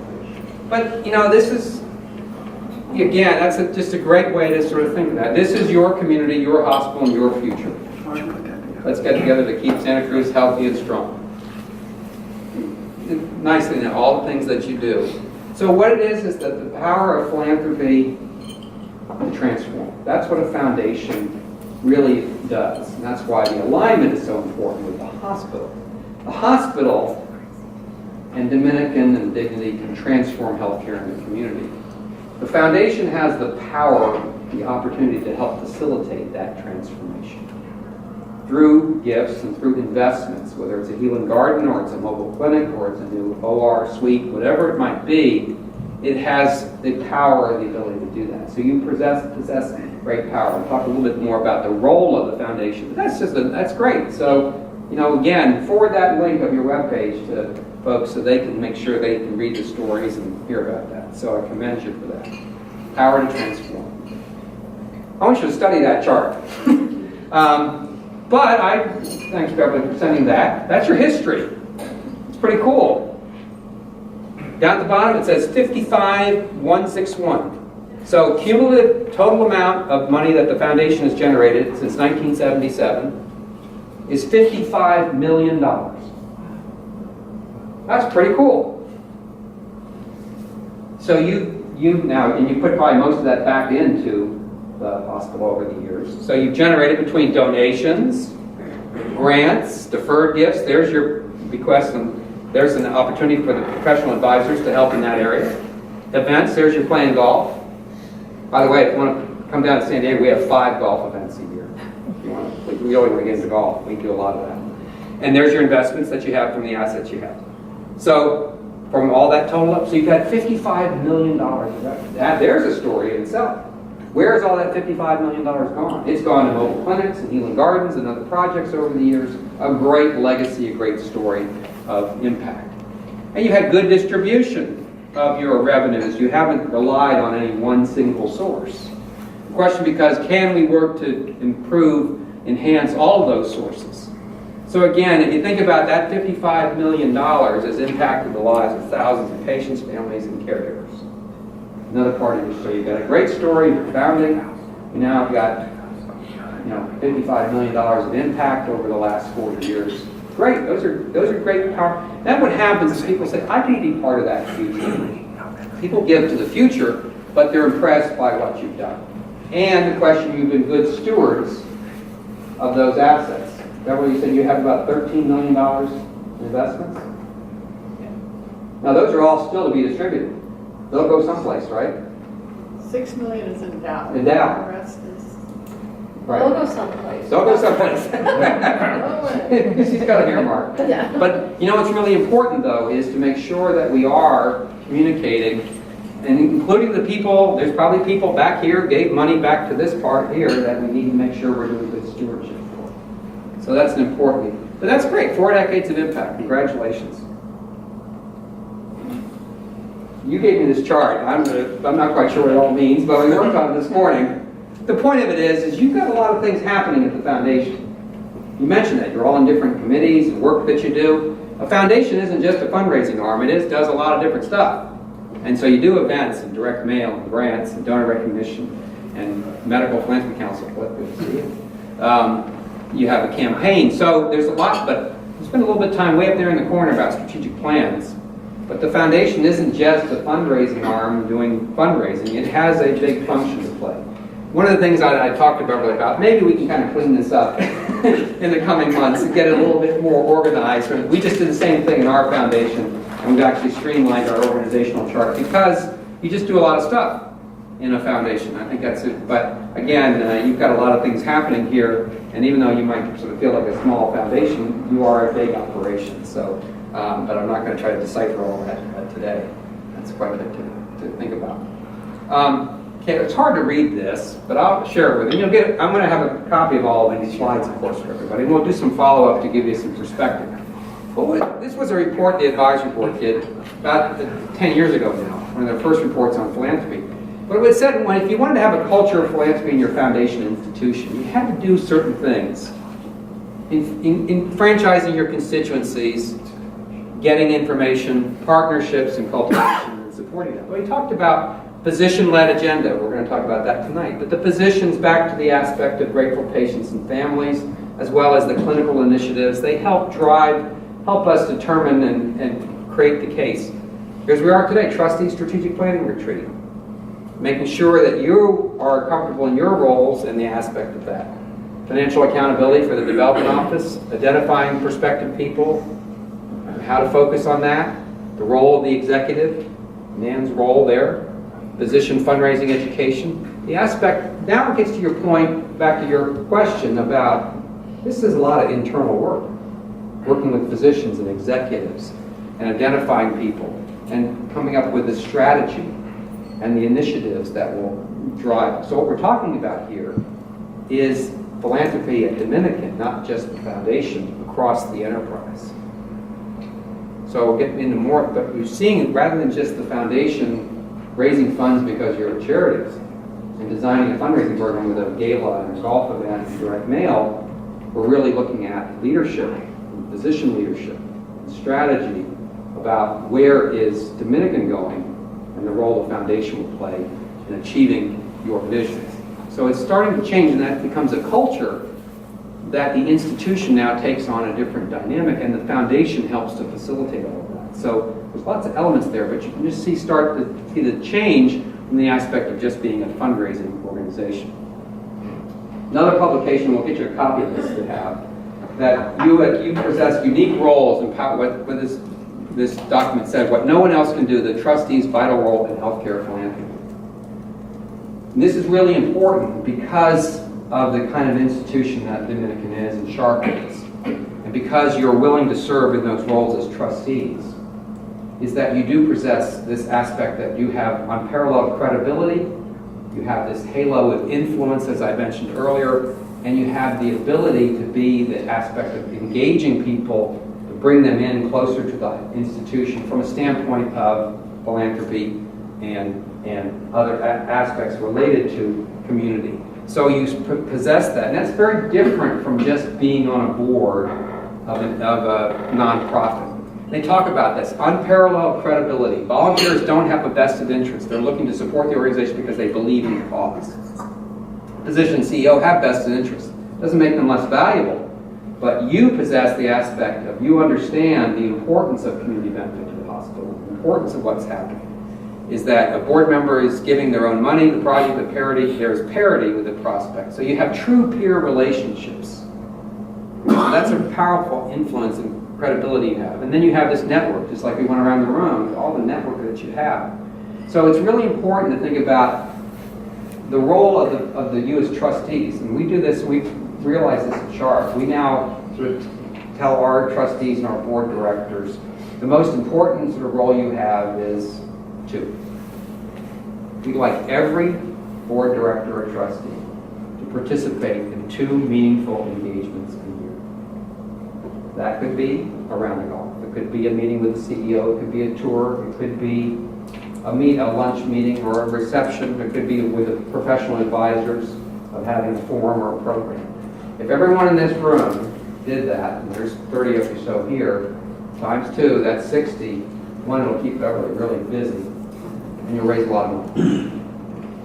But, you know, this is, again, that's just a great way to sort of think of that. This is your community, your hospital, and your future. Let's get together to keep Santa Cruz healthy and strong. Nicely, now, all the things that you do. So what it is that the power of philanthropy to transform. That's what a foundation really does. And that's why the alignment is so important with the hospital. The hospital and Dominican and Dignity can transform healthcare in the community. The foundation has the power, the opportunity to help facilitate that transformation. Through gifts and through investments, whether it's a healing garden or it's a mobile clinic or it's a new OR suite, whatever it might be, it has the power and the ability to do that. So you possess great power. We'll talk a little bit more about the role of the foundation, but that's great. So, you know, again, forward that link of your webpage to folks so they can make sure they can read the stories and hear about that. So I commend you for that. Power to transform. I want you to study that chart. But thanks Beverly for sending that. That's your history. It's pretty cool. Down at the bottom it says 55,161. So cumulative total amount of money that the foundation has generated since 1977 is $55 million. That's pretty cool. So you now, and you put probably most of that back into the hospital over the years. So you've generated between donations, grants, deferred gifts. There's your bequest, and there's an opportunity for the professional advisors to help in that area. Events, there's your playing golf. By the way, if you want to come down to San Diego, we have 5 golf events a year. If you want to, we only get into golf. We do a lot of that. And there's your investments that you have from the assets you have. So from all that total up, so you've had $55 million of revenue. There's a story in itself. Where has all that $55 million gone? It's gone to mobile clinics and healing gardens and other projects over the years. A great legacy, a great story of impact. And you had good distribution of your revenues. You haven't relied on any one single source. The question becomes, can we work to improve, enhance all of those sources? So again, if you think about that $55 million has impacted the lives of thousands of patients, families, and caregivers. another part of your story. You've got a great story, your founding, you now have got, $55 million of impact over the last 40 years. Great, those are great power. Then what happens is people say, I can be part of that future. People give to the future, but they're impressed by what you've done. And the question, you've been good stewards of those assets. Is that what you said? You have about $13 million in investments? Now those are all still to be distributed. They'll go someplace, right? 6 million is endowed. Endowed. The rest is. Right. They'll go someplace. They'll go someplace. She's got an earmark. Yeah. But what's really important though is to make sure that we are communicating, and including the people, there's probably people back here gave money back to this part here that we need to make sure we're doing good stewardship for. So that's an important, but that's great, 4 decades of impact, congratulations. You gave me this chart, I'm not quite sure what it all means, but we worked on it this morning. The point of it is you've got a lot of things happening at the foundation. You mentioned that, you're all in different committees and work that you do. A foundation isn't just a fundraising arm, does a lot of different stuff. And so you do events and direct mail and grants and donor recognition and medical philanthropy council. What good to see you. You have a campaign. So there's a lot, but we spend a little bit of time way up there in the corner about strategic plans. But the foundation isn't just a fundraising arm doing fundraising. It has a big function to play. One of the things I talked to Beverly about, maybe we can kind of clean this up in the coming months and get it a little bit more organized. We just did the same thing in our foundation, and we've actually streamlined our organizational chart because you just do a lot of stuff in a foundation. I think that's it. But again, you've got a lot of things happening here, and even though you might sort of feel like a small foundation, you are a big operation. So, but I'm not going to try to decipher all that today. That's quite a bit to think about. Okay, it's hard to read this, but I'll share it with you. I'm going to have a copy of all of these slides, of course, for everybody, and we'll do some follow-up to give you some perspective. But this was a report the advisory board did about 10 years ago now, one of their first reports on philanthropy. But it said if you wanted to have a culture of philanthropy in your foundation institution, you had to do certain things. In franchising your constituencies, getting information, partnerships, and cultivation, and supporting them. Well, we talked about position-led agenda. We're going to talk about that tonight. But the positions, back to the aspect of grateful patients and families, as well as the clinical initiatives, they help us determine and create the case. Here's where we are today, trustee strategic planning retreat. Making sure that you are comfortable in your roles and the aspect of that. Financial accountability for the development office, identifying prospective people, how to focus on that, the role of the executive, Nan's role there, position fundraising education. The aspect, now it gets to your point, back to your question about, this is a lot of internal work. Working with physicians and executives and identifying people and coming up with a strategy and the initiatives that will drive. So what we're talking about here is philanthropy at Dominican, not just the foundation, across the enterprise. So we'll get into more, but you're seeing, rather than just the foundation raising funds because you're charities and designing a fundraising program with a gala and a golf event and direct mail, we're really looking at leadership, physician leadership, and strategy about where is Dominican going and the role the foundation will play in achieving your vision. So it's starting to change, and that becomes a culture that the institution now takes on a different dynamic, and the foundation helps to facilitate all of that. So there's lots of elements there, but you can just start to see the change from the aspect of just being a fundraising organization. Another publication, we'll get you a copy of this to have, that you possess unique roles and power, what this document said, what no one else can do, the trustee's vital role in healthcare philanthropy. And this is really important because of the kind of institution that Dominican is and Sharp is, and because you're willing to serve in those roles as trustees, is that you do possess this aspect that you have unparalleled credibility, you have this halo of influence, as I mentioned earlier, and you have the ability to be the aspect of engaging people to bring them in closer to the institution from a standpoint of philanthropy and other aspects related to community. So you possess that, and that's very different from just being on a board of a nonprofit. They talk about this, unparalleled credibility. Volunteers don't have a vested interest. They're looking to support the organization because they believe in the cause. Physician and CEO have vested interest. Doesn't make them less valuable, but you possess the aspect of you understand the importance of community benefit to the hospital, the importance of what's happening. Is that a board member is giving their own money to the project, the parity, there's parity with the prospect. So you have true peer relationships. That's a powerful influence and credibility you have. And then you have this network, just like we went around the room, all the network that you have. So it's really important to think about the role of you as trustees. And we do this, we realize this at Sharp. We now sort of tell our trustees and our board directors, the most important sort of role you have is two. We'd like every board director or trustee to participate in 2 meaningful engagements a year. That could be around the golf. It could be a meeting with the CEO. It could be a tour. It could be a lunch meeting or a reception. It could be with the professional advisors of having a forum or a program. If everyone in this room did that, and there's 30 of you so here, times 2, that's 60. One, it'll keep everybody really busy, and you'll raise a lot of money.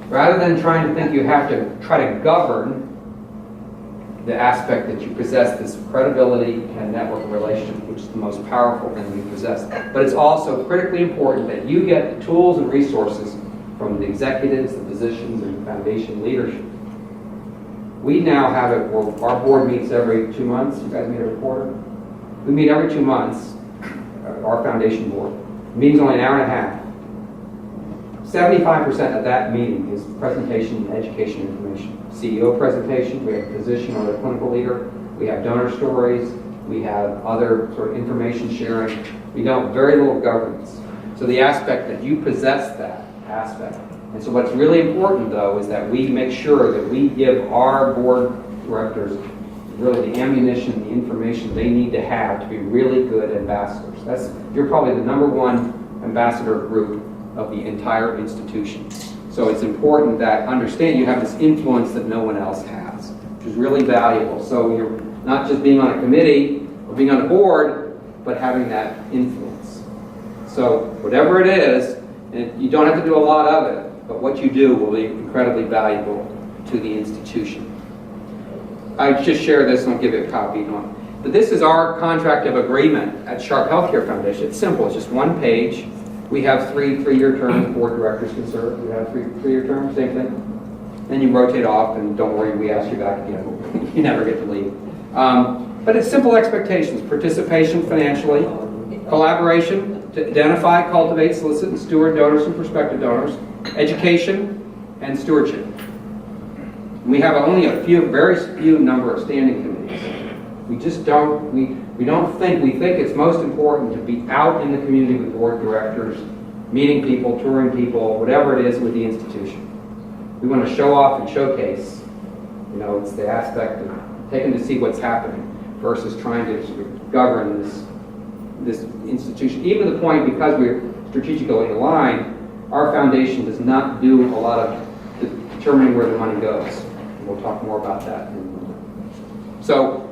Rather than trying to think you have to try to govern the aspect that you possess this credibility and network relationship, which is the most powerful thing we possess. But it's also critically important that you get the tools and resources from the executives, the physicians, and the foundation leadership. We now have it where our board meets every 2 months. You guys meet every quarter? We meet every 2 months, our foundation board. The meeting's only an hour and a half. 75% of that meeting is presentation and education information. CEO presentation, we have a physician or a clinical leader, we have donor stories, we have other sort of information sharing. We don't, very little governance. So the aspect that you possess that aspect. And so what's really important though is that we make sure that we give our board directors really the ammunition, the information they need to have to be really good ambassadors. You're probably the #1 ambassador group of the entire institution. So it's important that understand you have this influence that no one else has, which is really valuable. So you're not just being on a committee or being on a board, but having that influence. So whatever it is, and you don't have to do a lot of it, but what you do will be incredibly valuable to the institution. I just share this and I'll give you a copy. But this is our contract of agreement at Sharp Healthcare Foundation. It's simple, it's just 1 page. We have 3 3-year terms, board directors can serve. We have 3 3-year terms, same thing. Then you rotate off, and don't worry, we ask you back again. You never get to leave. But it's simple expectations: participation financially, collaboration to identify, cultivate, solicit, and steward donors and prospective donors, education, and stewardship. We have only very few number of standing committees. We just don't, we don't think, we think it's most important to be out in the community with board directors, meeting people, touring people, whatever it is with the institution. We want to show off and showcase, it's the aspect of taking to see what's happening versus trying to sort of govern this institution. Even to the point, because we're strategically aligned, our foundation does not do a lot of determining where the money goes. We'll talk more about that in a moment. So,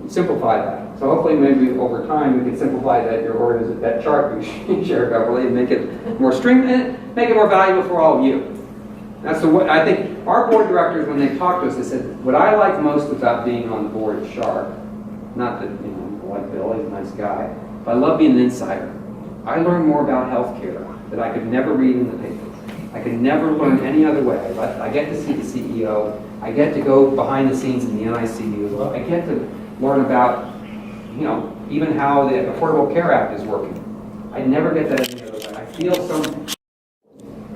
simplify that. So hopefully maybe over time we can simplify that chart we share Beverly and make it more streamlined, make it more valuable for all of you. That's what I think our board directors, when they talk to us, they said, what I like most about being on the board at Sharp, not that, I like Bill, he's a nice guy, but I love being an insider. I learn more about healthcare that I could never read in the paper. I could never learn any other way. I get to see the CEO. I get to go behind the scenes in the NICU. I get to learn about, even how the Affordable Care Act is working. I never get that any other way. I feel I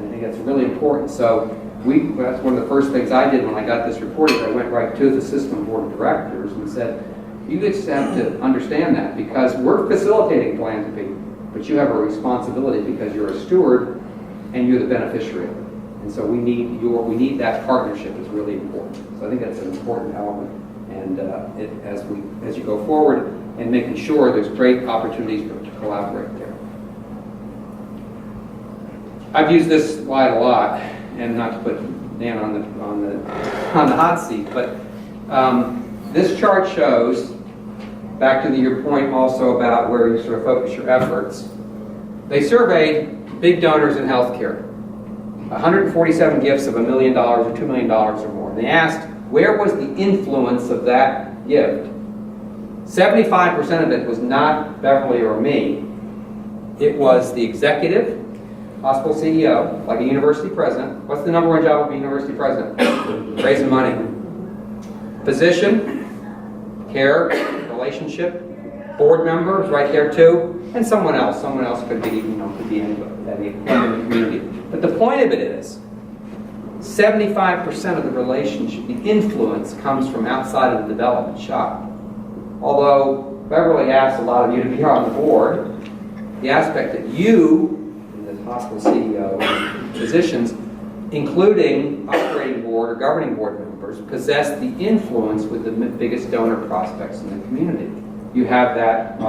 think that's really important. So that's one of the first things I did when I got this report is I went right to the system board of directors and said, you just have to understand that because we're facilitating philanthropy, but you have a responsibility because you're a steward and you're the beneficiary of it. And so we need that partnership is really important. So I think that's an important element. And as you go forward and making sure there's great opportunities to collaborate there. I've used this slide a lot, and not to put Dan on the hot seat, but this chart shows back to your point also about where you sort of focus your efforts. They surveyed big donors in healthcare, 147 gifts of $1 million or $2 million or more. And they asked, where was the influence of that gift? 75% of it was not Beverly or me. It was the executive, hospital CEO, like a university president. What's the number one job of a university president? Raising money. Physician, care, relationship, board members right there too, and someone else. Someone else could be, could be anybody in the community. But the point of it is, 75% of the relationship, the influence comes from outside of the development shop. Although Beverly asked a lot of you to be on the board, the aspect that you, the hospital CEO, and physicians, including operating board or governing board members, possess the influence with the biggest donor prospects in the community. You have that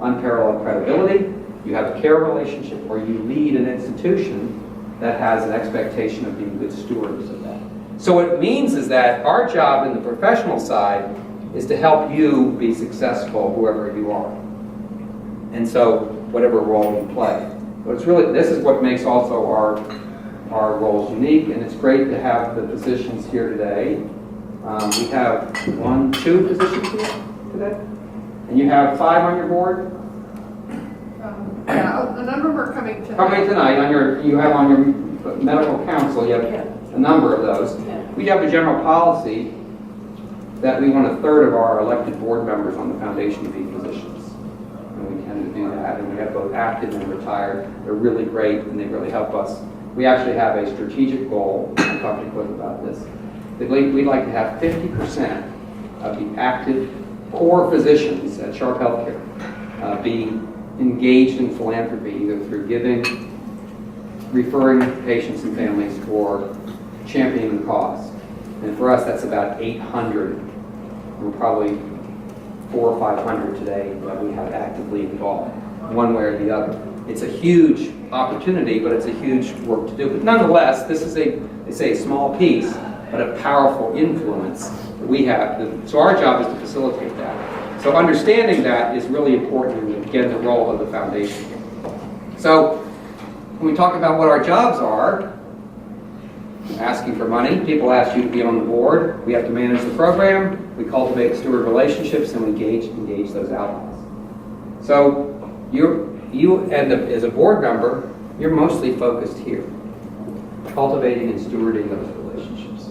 unparalleled credibility, you have a care relationship, or you lead an institution that has an expectation of being good stewards of that. So what it means is that our job in the professional side is to help you be successful, whoever you are. And so, whatever role you play. But it's really, this is what makes also our roles unique, and it's great to have the positions here today. We have 2 positions here today, and you have 5 on your board. Yeah, a number of them are coming tonight. Coming tonight, you have on your medical council, you have a number of those. We have a general policy that we want 1/3 of our elected board members on the foundation to be physicians. And we tend to do that, and we have both active and retired. They're really great, and they really help us. We actually have a strategic goal, I'll talk to Cliff about this, that we'd like to have 50% of the active core physicians at Sharp Healthcare be engaged in philanthropy, either through giving, referring patients and families, or championing the cause. And for us, that's about 800. We're probably 400 or 500 today that we have actively involved, one way or the other. It's a huge opportunity, but it's a huge work to do. But nonetheless, this is a small piece, but a powerful influence that we have. So our job is to facilitate that. So understanding that is really important in, again, the role of the foundation. So when we talk about what our jobs are, asking for money, people ask you to be on the board, we have to manage the program, we cultivate steward relationships, and we engage those allies. So you as a board member, you're mostly focused here, cultivating and stewarding those relationships.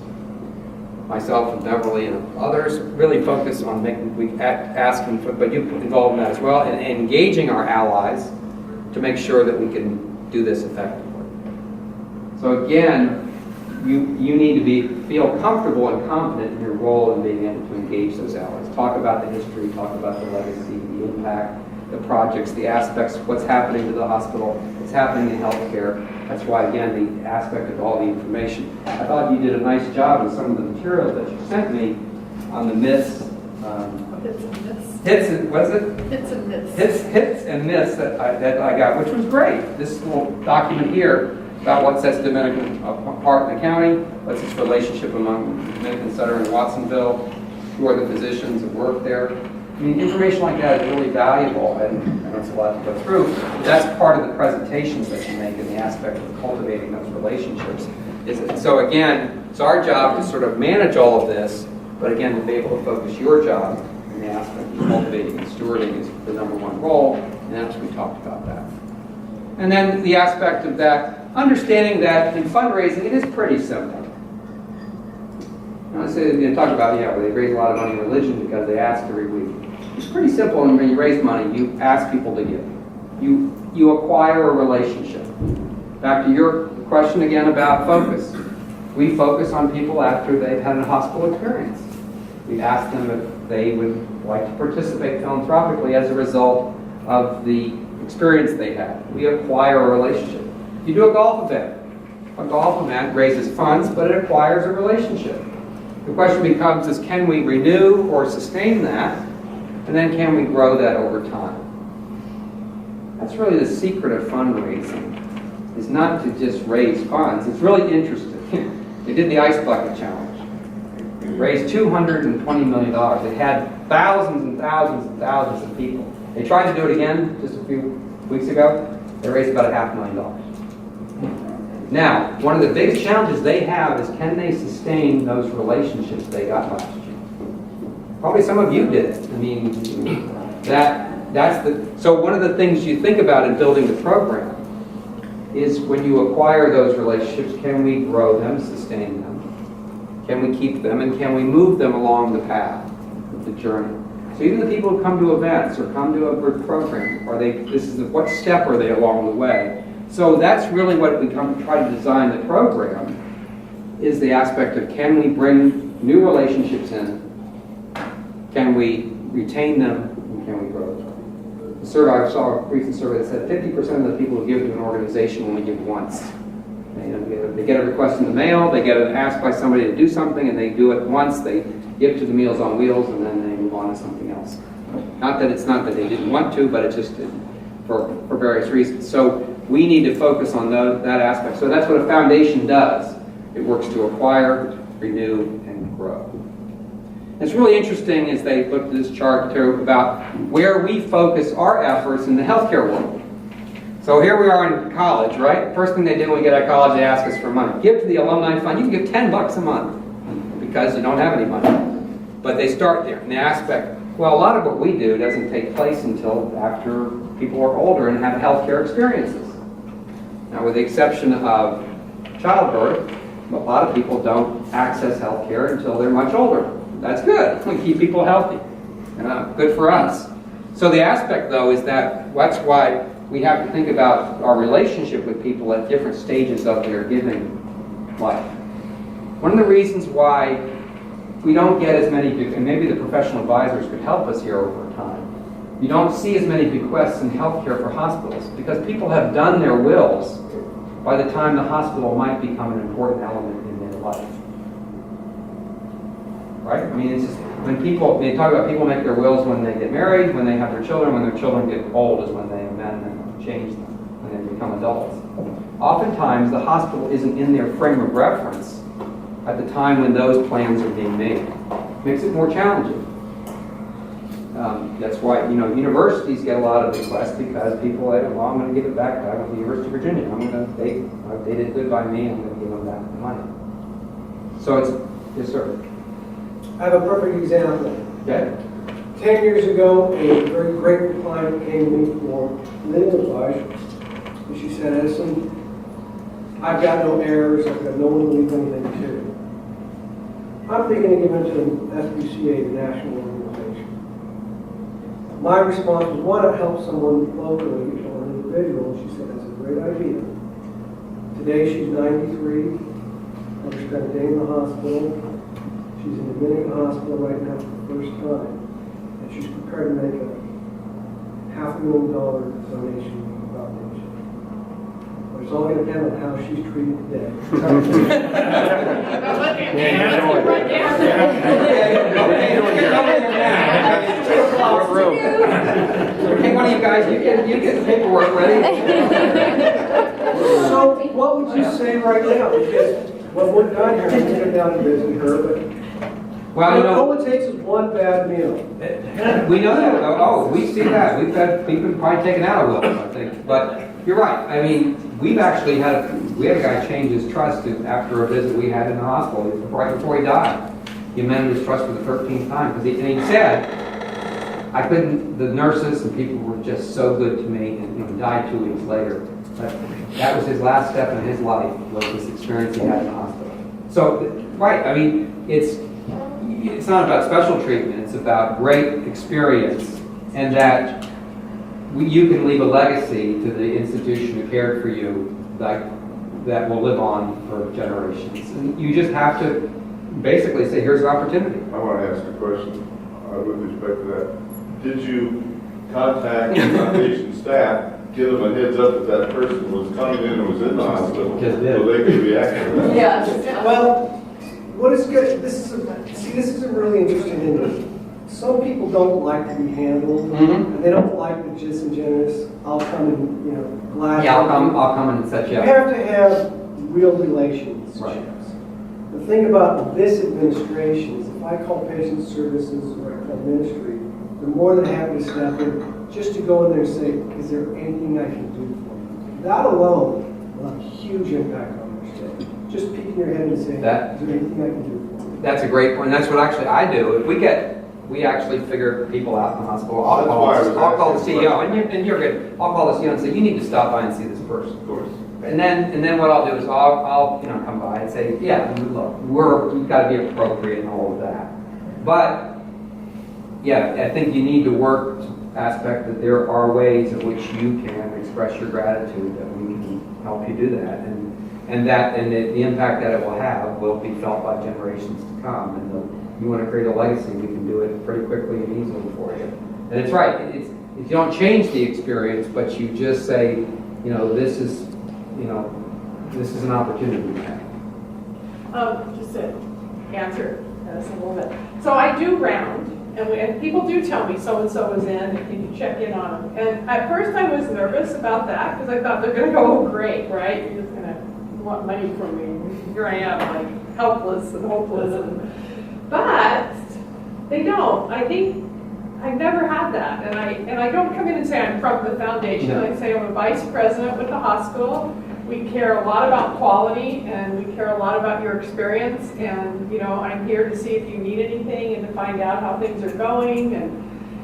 Myself and Beverly and others really focus on asking for, but you involved in that as well, and engaging our allies to make sure that we can do this effectively. So again, you need to feel comfortable and confident in your role in being able to engage those allies. Talk about the history, talk about the legacy, the impact, the projects, the aspects, what's happening to the hospital, what's happening in healthcare. That's why, again, the aspect of all the information. I thought you did a nice job with some of the materials that you sent me on the myths. Hits and myths. Hits and, what is it? Hits and myths. Hits and myths that I got, which was great. This little document here about what sets Dominican apart in the county, what's its relationship among the Dominican Center and Watsonville, who are the physicians that work there. I mean, information like that is really valuable, and I know it's a lot to go through. But that's part of the presentations that you make in the aspect of cultivating those relationships. So again, it's our job to sort of manage all of this, but again, to be able to focus your job in the aspect of cultivating and stewarding is the #1 role, and that's what we talked about that. And then the aspect of that, understanding that in fundraising, it is pretty simple. Now, they talk about, where they raise a lot of money in religion because they ask every week. It's pretty simple, and when you raise money, you ask people to give. You acquire a relationship. Back to your question again about focus. We focus on people after they've had a hospital experience. We ask them if they would like to participate philanthropically as a result of the experience they had. We acquire a relationship. You do a golf event raises funds, but it acquires a relationship. The question becomes is, can we renew or sustain that? And then can we grow that over time? That's really the secret of fundraising, is not to just raise funds. It's really interesting. They did the Ice Bucket Challenge. They raised $220 million. They had Thousands and thousands and thousands of people. They tried to do it again just a few weeks ago. They raised about $500,000. Now, one of the biggest challenges they have is can they sustain those relationships they got last year? Probably some of you did it. I mean, so one of the things you think about in building the program is when you acquire those relationships, can we grow them, sustain them? Can we keep them, and can we move them along the path of the journey? So even the people who come to events or come to a group program, what step are they along the way? So that's really what we try to design the program, is the aspect of can we bring new relationships in, can we retain them, and can we grow them? The survey, I saw a recent survey that said 50% of the people who give to an organization only give once. They get a request in the mail, they get asked by somebody to do something, and they do it once, they give to the Meals on Wheels, and then they move on to something else. Not that they didn't want to, but it's just for various reasons. So we need to focus on that aspect. So that's what a foundation does. It works to acquire, renew, and grow. It's really interesting as they looked at this chart too about where we focus our efforts in the healthcare world. So here we are in college, right? First thing they do when we get out of college, they ask us for money. Give to the alumni fund. You can give $10 a month because you don't have any money. But they start there. And the aspect, well, a lot of what we do doesn't take place until after people are older and have healthcare experiences. Now, with the exception of childbirth, a lot of people don't access healthcare until they're much older. That's good. We keep people healthy. Good for us. So the aspect, though, is that's why we have to think about our relationship with people at different stages of their giving life. One of the reasons why we don't get as many, and maybe the professional advisors could help us here over time, you don't see as many bequests in healthcare for hospitals because people have done their wills by the time the hospital might become an important element in their life. Right? I mean, it's just, they talk about people make their wills when they get married, when they have their children, when their children get old is when they amend them, change them, when they become adults. Oftentimes, the hospital isn't in their frame of reference at the time when those plans are being made. Makes it more challenging. That's why, universities get a lot of requests because people say, well, I'm going to give it back to the University of Virginia. They did good by me, I'm going to give them back the money. So it's, yes, sir. I have a perfect example. Okay. 10 years ago, a very great client came to me for Littlejohn, and she said, Edison, I've got no heirs, I've got no one to leave anything to. I'm thinking of giving it to SPCA, the national organization. My response was, why not help someone locally or an individual? And she said, that's a great idea. Today she's 93, never spent a day in the hospital. She's in the Dominican hospital right now for the first time. And she's prepared to make a $500,000 donation to the foundation. But it's all going to depend on how she's treated today. Hey, one of you guys, you get the paperwork ready. So, what would you say right now? Because when we're done here, I'm going to go down and visit her, but all it takes is one bad meal. We know that. Oh, we see that. We've had people probably taken out of wills, I think. But you're right. I mean, we had a guy change his trust after a visit we had in the hospital right before he died. He amended his trust for the 13th time because he said, the nurses and people were just so good to me, and he died 2 weeks later. But that was his last step in his life, was this experience he had in the hospital. So, right, I mean, it's not about special treatment, it's about great experience, and that you can leave a legacy to the institution who cared for you that will live on for generations. And you just have to basically say, here's an opportunity. I want to ask a question with respect to that. Did you contact the foundation staff, give them a heads up that person was coming in or was in the hospital, so they could react to that? Yes. Well, what is good? This is a really interesting thing. Some people don't like to be handled, and they don't like the disingenuous. I'll come and glad. Yeah, I'll come and set you You up. have to have real relationships. Right. The thing about this administration is, if I call patient services or I call ministry, they're more than happy to step in, just to go in there and say, is there anything I can do for you? That alone will have a huge impact on their stay. Just peeking your head and saying, That- is there anything I can do for you? That's a great point. That's what actually I do. If we actually figure people out in the hospital. I'll That's why I was call the asking CEO, the and you're good. I'll call the CEO and say, you need to stop by and see this person. Of course. And then what I'll do is I'll come by and say, yeah, look, we've got to be appropriate and all of that. But yeah, I think you need to work aspect that there are ways in which you can express your gratitude, that we can help you do that, and the impact that it will have will be felt by generations to come. And you want to create a legacy, we can do it pretty quickly and easily for you. And it's right. If you don't change the experience, but you just say, this is an opportunity we have. Just to answer this a little bit. So I do round, and people do tell me so-and-so is in, and can you check in on them? And at first I was nervous about that, because I thought they're going to go, oh, great, right? You're just going to want money from me. Here I am, like, helpless and hopeless. But they don't. I think I've never had that, and I don't come in and say I'm from the foundation. No. I say I'm a vice president with the hospital. We care a lot about quality, and we care a lot about your experience. And I'm here to see if you need anything and to find out how things are going.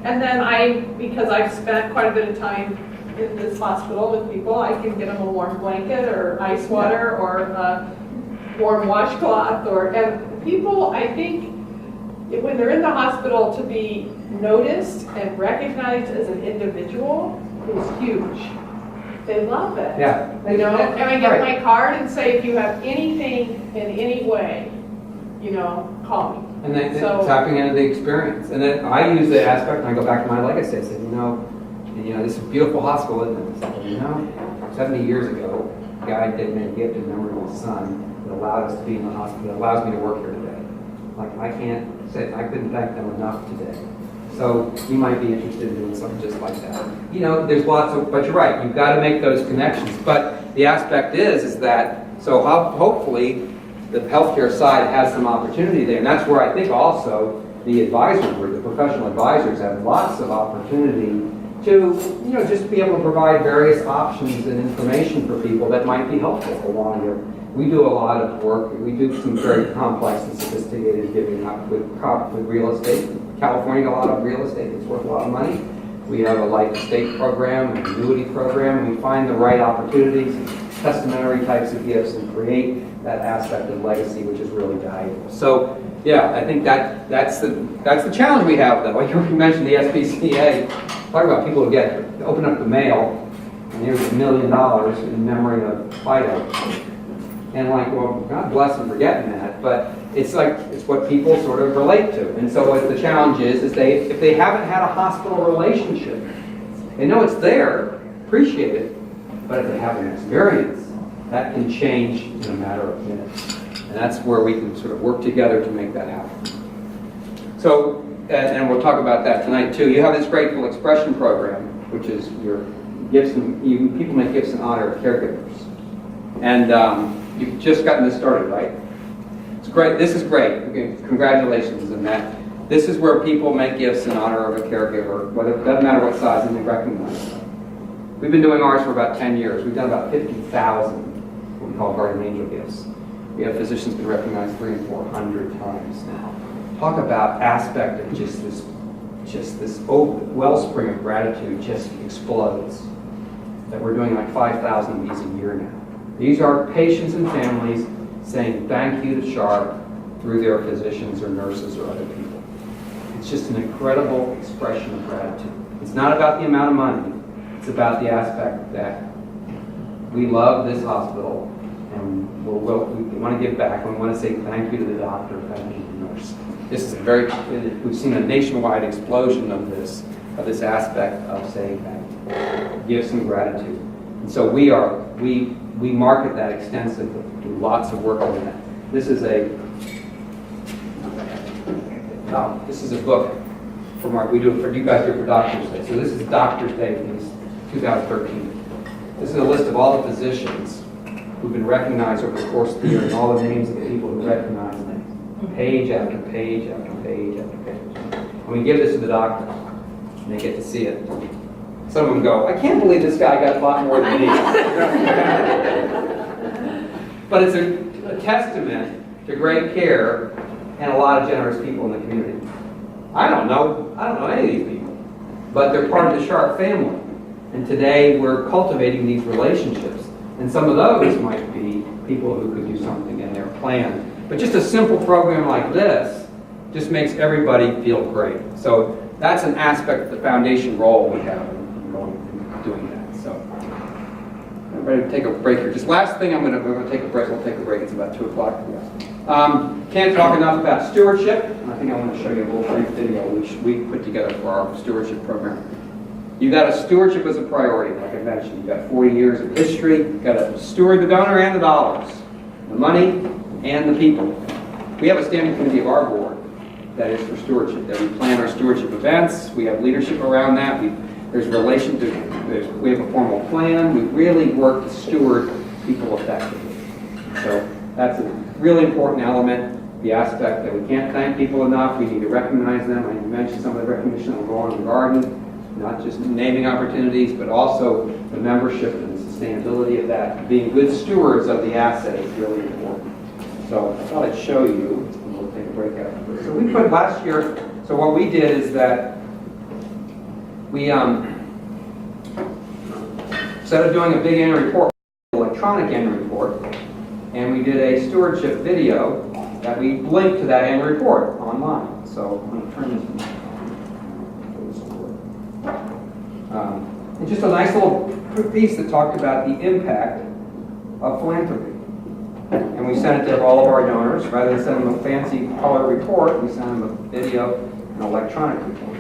And then because I've spent quite a bit of time in this hospital with people, I can get them a warm blanket or ice water or a warm washcloth. And people, I think, when they're in the hospital, to be noticed and recognized as an individual is huge. They love it. Yeah. And I get Right. my card and say, if you have anything in any way, call me. And then So- tapping into the experience. And then I use the aspect, and I go back to my legacy. I said, this is a beautiful hospital, isn't it? 70 years ago, a guy did me a gift in memory of his son that allowed us to be in the hospital, that allows me to work here today. I couldn't thank them enough today. So you might be interested in doing something just like that. There's lots of, but you're right, you've got to make those connections. But the aspect is that, hopefully the healthcare side has some opportunity there. And that's where I think also the advisor group, the professional advisors have lots of opportunity to, just be able to provide various options and information for people that might be helpful along here. We do a lot of work. We do some very complex and sophisticated giving up with real estate. California got a lot of real estate that's worth a lot of money. We have a life estate program, an annuity program. We find the right opportunities, testamentary types of gifts, and create that aspect of legacy, which is really valuable. So, yeah, I think that's the challenge we have, though. You mentioned the SPCA. Talk about people who open up the mail, and there's $1 million in memory of Fido. And well, God bless them for getting that, but it's what people sort of relate to. And so what the challenge is if they haven't had a hospital relationship, they know it's there, appreciate it, but if they haven't experienced, that can change in a matter of minutes. And that's where we can sort of work together to make that happen. So, and we'll talk about that tonight too. You have this Grateful Expression program, which is your gifts, people make gifts in honor of caregivers. And you've just gotten this started, right? It's great. This is great. Okay, congratulations on that. This is where people make gifts in honor of a caregiver, it doesn't matter what size, and they recognize them. We've been doing ours for about 10 years. We've done about 50,000 what we call guardian angel gifts. We have physicians been recognized 300 and 400 times now. Talk about aspect of just this wellspring of gratitude just explodes. That we're doing like 5,000 of these a year now. These are patients and families saying thank you to Sharp through their physicians or nurses or other people. It's just an incredible expression of gratitude. It's not about the amount of money. It's about the aspect that we love this hospital and we want to give back. We want to say thank you to the doctor, thank you to the nurse. This is we've seen a nationwide explosion of this aspect of saying thank you, gifts and gratitude. And so we market that extensively, do lots of work on that. This is a book we do it for you guys here for Doctor's Day. So this is Doctor's Day for 2013. This is a list of all the physicians who've been recognized over the course of the year and all the names of the people who recognize them. Page after page after page after page. And we give this to the doctors, and they get to see it. Some of them go, I can't believe this guy got a lot more than me. But it's a testament to great care and a lot of generous people in the community. I don't know any of these people, but they're part of the Sharp family. And today we're cultivating these relationships. And some of those might be people who could do something in their plan. But just a simple program like this just makes everybody feel great. So that's an aspect of the foundation role we have in doing that. So I'm ready to take a break here. Just last thing, we're going to take a break. We'll take a break. It's about 2 o'clock. Can't talk enough about stewardship. I think I want to show you a little brief video which we put together for our stewardship program. You got a stewardship as a priority, like I mentioned. You've got 40 years of history. You've got to steward the donor and the dollars, the money and the people. We have a standing committee of our board that is for stewardship, that we plan our stewardship events. We have leadership around that. We have a formal plan. We really work to steward people effectively. So that's a really important element, the aspect that we can't thank people enough. We need to recognize them. I mentioned some of the recognition that will go on in the garden. Not just naming opportunities, but also the membership and the sustainability of that. Being good stewards of the asset is really important. So I thought I'd show you, and we'll take a break after. So we put last year, so what we did is that we, instead of doing a big annual report, electronic annual report, and we did a stewardship video that we linked to that annual report online. So I'm going to turn this. And just a nice little piece that talked about the impact of philanthropy. And we sent it to all of our donors. Rather than send them a fancy color report, we sent them a video and electronic report.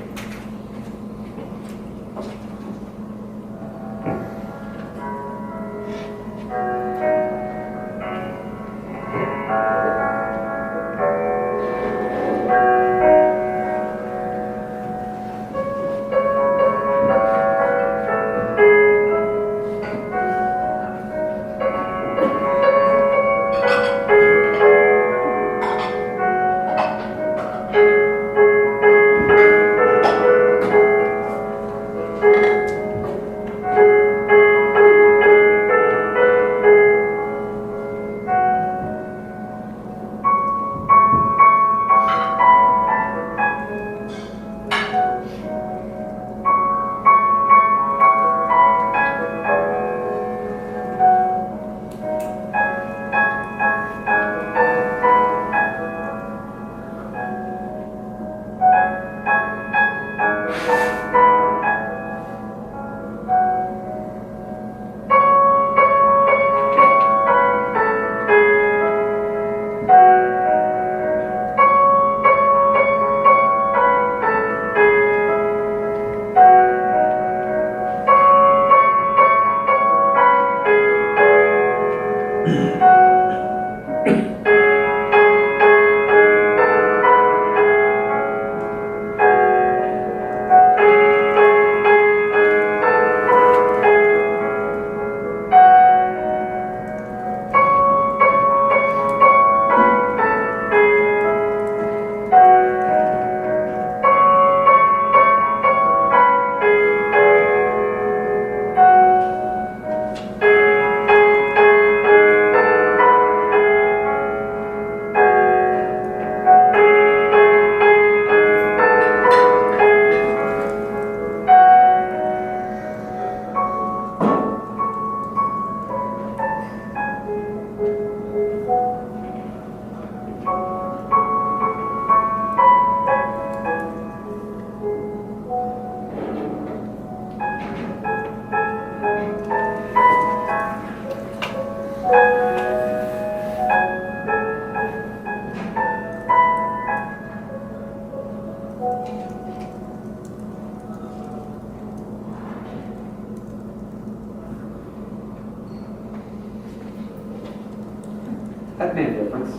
That made a difference.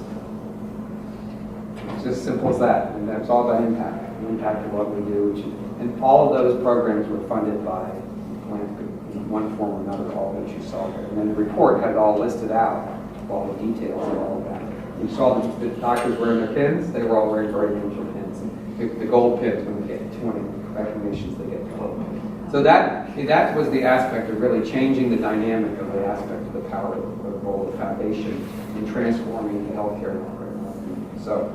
It's just simple as that, and that's all about impact, the impact of what we do. And all of those programs were funded by philanthropy in one form or another, all that you saw there. And then the report had it all listed out, all the details of all of that. You saw the doctors wearing their pins, they were all wearing very angel pins. The gold pins, when So that was the aspect of really changing the dynamic of the aspect of the power of the role of the foundation in transforming the healthcare market. So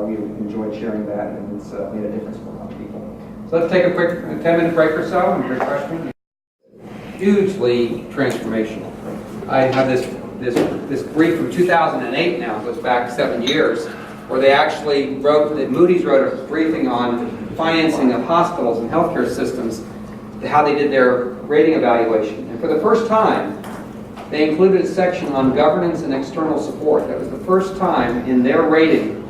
we enjoyed sharing that, and it's made a difference for a lot of people. So let's take a quick 10-minute break or so and your question. Hugely transformational. I have this brief from 2008 now, it goes back 7 years, where they actually wrote, that Moody's wrote a briefing on financing of hospitals and healthcare systems, how they did their rating evaluation. And for the first time, they included a section on governance and external support. That was the first time in their rating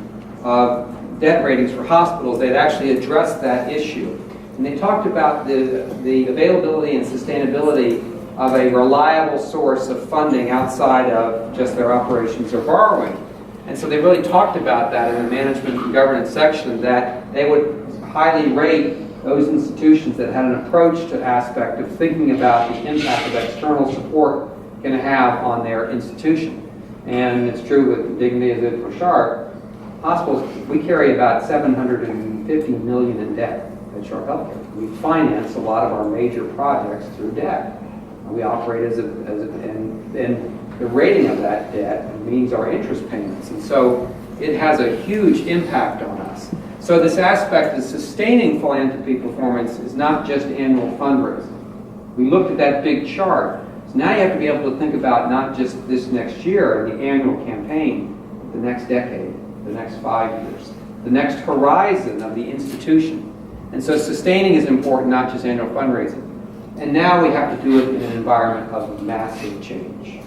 of debt ratings for hospitals they'd actually addressed that issue. And they talked about the availability and sustainability of a reliable source of funding outside of just their operations or borrowing. And so they really talked about that in the management and governance section, that they would highly rate those institutions that had an approach to aspect of thinking about the impact of external support going to have on their institution. And it's true with Dignity as it for Sharp. Hospitals, we carry about $750 million in debt at Sharp Healthcare. We finance a lot of our major projects through debt. We operate and the rating of that debt means our interest payments. And so it has a huge impact on us. So this aspect of sustaining philanthropy performance is not just annual fundraising. We looked at that big chart. So now you have to be able to think about not just this next year, the annual campaign, the next decade, the next 5 years, the next horizon of the institution. And so sustaining is important, not just annual fundraising. And now we have to do it in an environment of massive change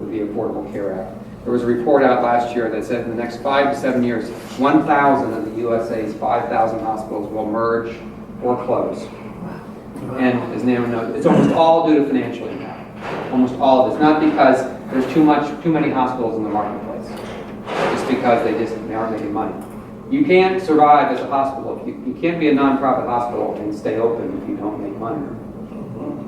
with the Affordable Care Act. There was a report out last year that said in the next 5 to 7 years, 1,000 of the USA's 5,000 hospitals will merge or close. And as Naomi noted, it's almost all due to financial impact. Almost all of it. It's not because there's too many hospitals in the marketplace. Just because they aren't making money. You can't survive as a hospital. You can't be a nonprofit hospital and stay open if you don't make money.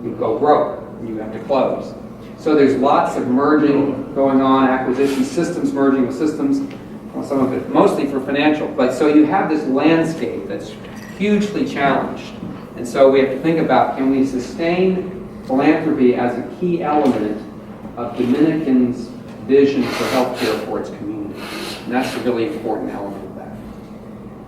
You go broke. You have to close. So there's lots of merging going on, acquisition systems merging with systems, well, some of it mostly for financial. But so you have this landscape that's hugely challenged. And so we have to think about, can we sustain philanthropy as a key element of Dominican's vision for healthcare for its community? And that's a really important element of that.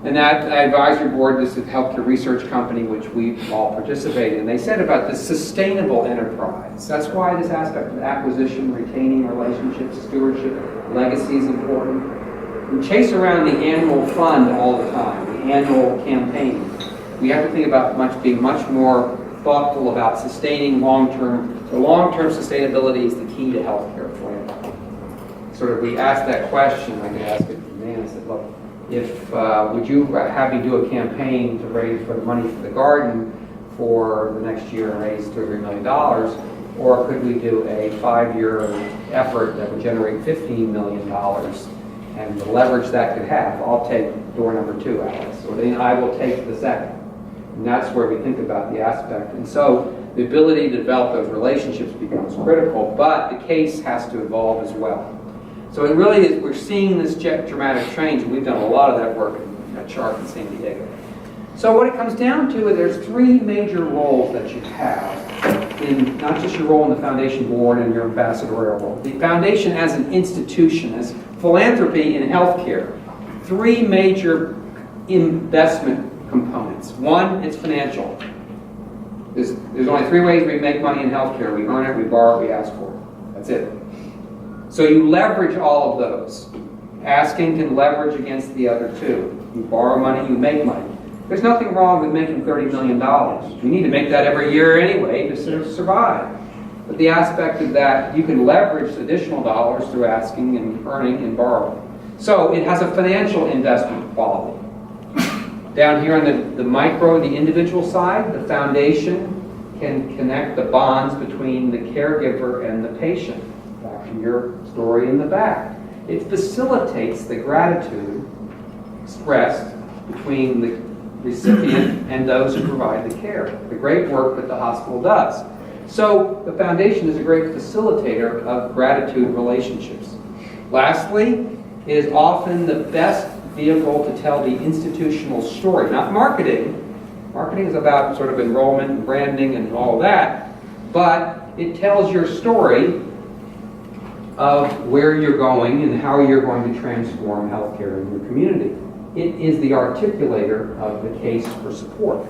And that advisory board, this is a healthcare research company which we all participated in, they said about the sustainable enterprise. That's why this aspect of acquisition, retaining relationships, stewardship, legacy is important. We chase around the annual fund all the time, the annual campaign. We have to think about being much more thoughtful about sustaining long-term. So long-term sustainability is the key to healthcare philanthropy. Sort of, we asked that question, I could ask it to Dan, I said, look, if would you have me do a campaign to raise for the money for the garden for the next year and raise $2 or $3 million, or could we do a 5-year effort that would generate $15 million and the leverage that could have? I'll take door number 2, Alex, or then I will take the second. And that's where we think about the aspect. And so the ability to develop those relationships becomes critical, but the case has to evolve as well. So it really is, we're seeing this dramatic change, and we've done a lot of that work at Sharp in San Diego. So what it comes down to is there's 3 major roles that you have in not just your role in the foundation board and your ambassadorial role. The foundation as an institution, as philanthropy in healthcare, 3 major investment components. 1, it's financial. There's only 3 ways we make money in healthcare. We earn it, we borrow it, we ask for it. That's it. So you leverage all of those. Asking can leverage against the other 2. You borrow money, you make money. There's nothing wrong with making $30 million. You need to make that every year anyway to survive. But the aspect of that, you can leverage additional dollars through asking and earning and borrowing. So it has a financial investment quality. Down here on the micro, the individual side, the foundation can connect the bonds between the caregiver and the patient. Back to your story in the back. It facilitates the gratitude expressed between the recipient and those who provide the care. The great work that the hospital does. So the foundation is a great facilitator of gratitude relationships. Lastly, it is often the best vehicle to tell the institutional story, not marketing Marketing is about sort of enrollment and branding and all that, but it tells your story of where you're going and how you're going to transform healthcare in your community. It is the articulator of the case for support.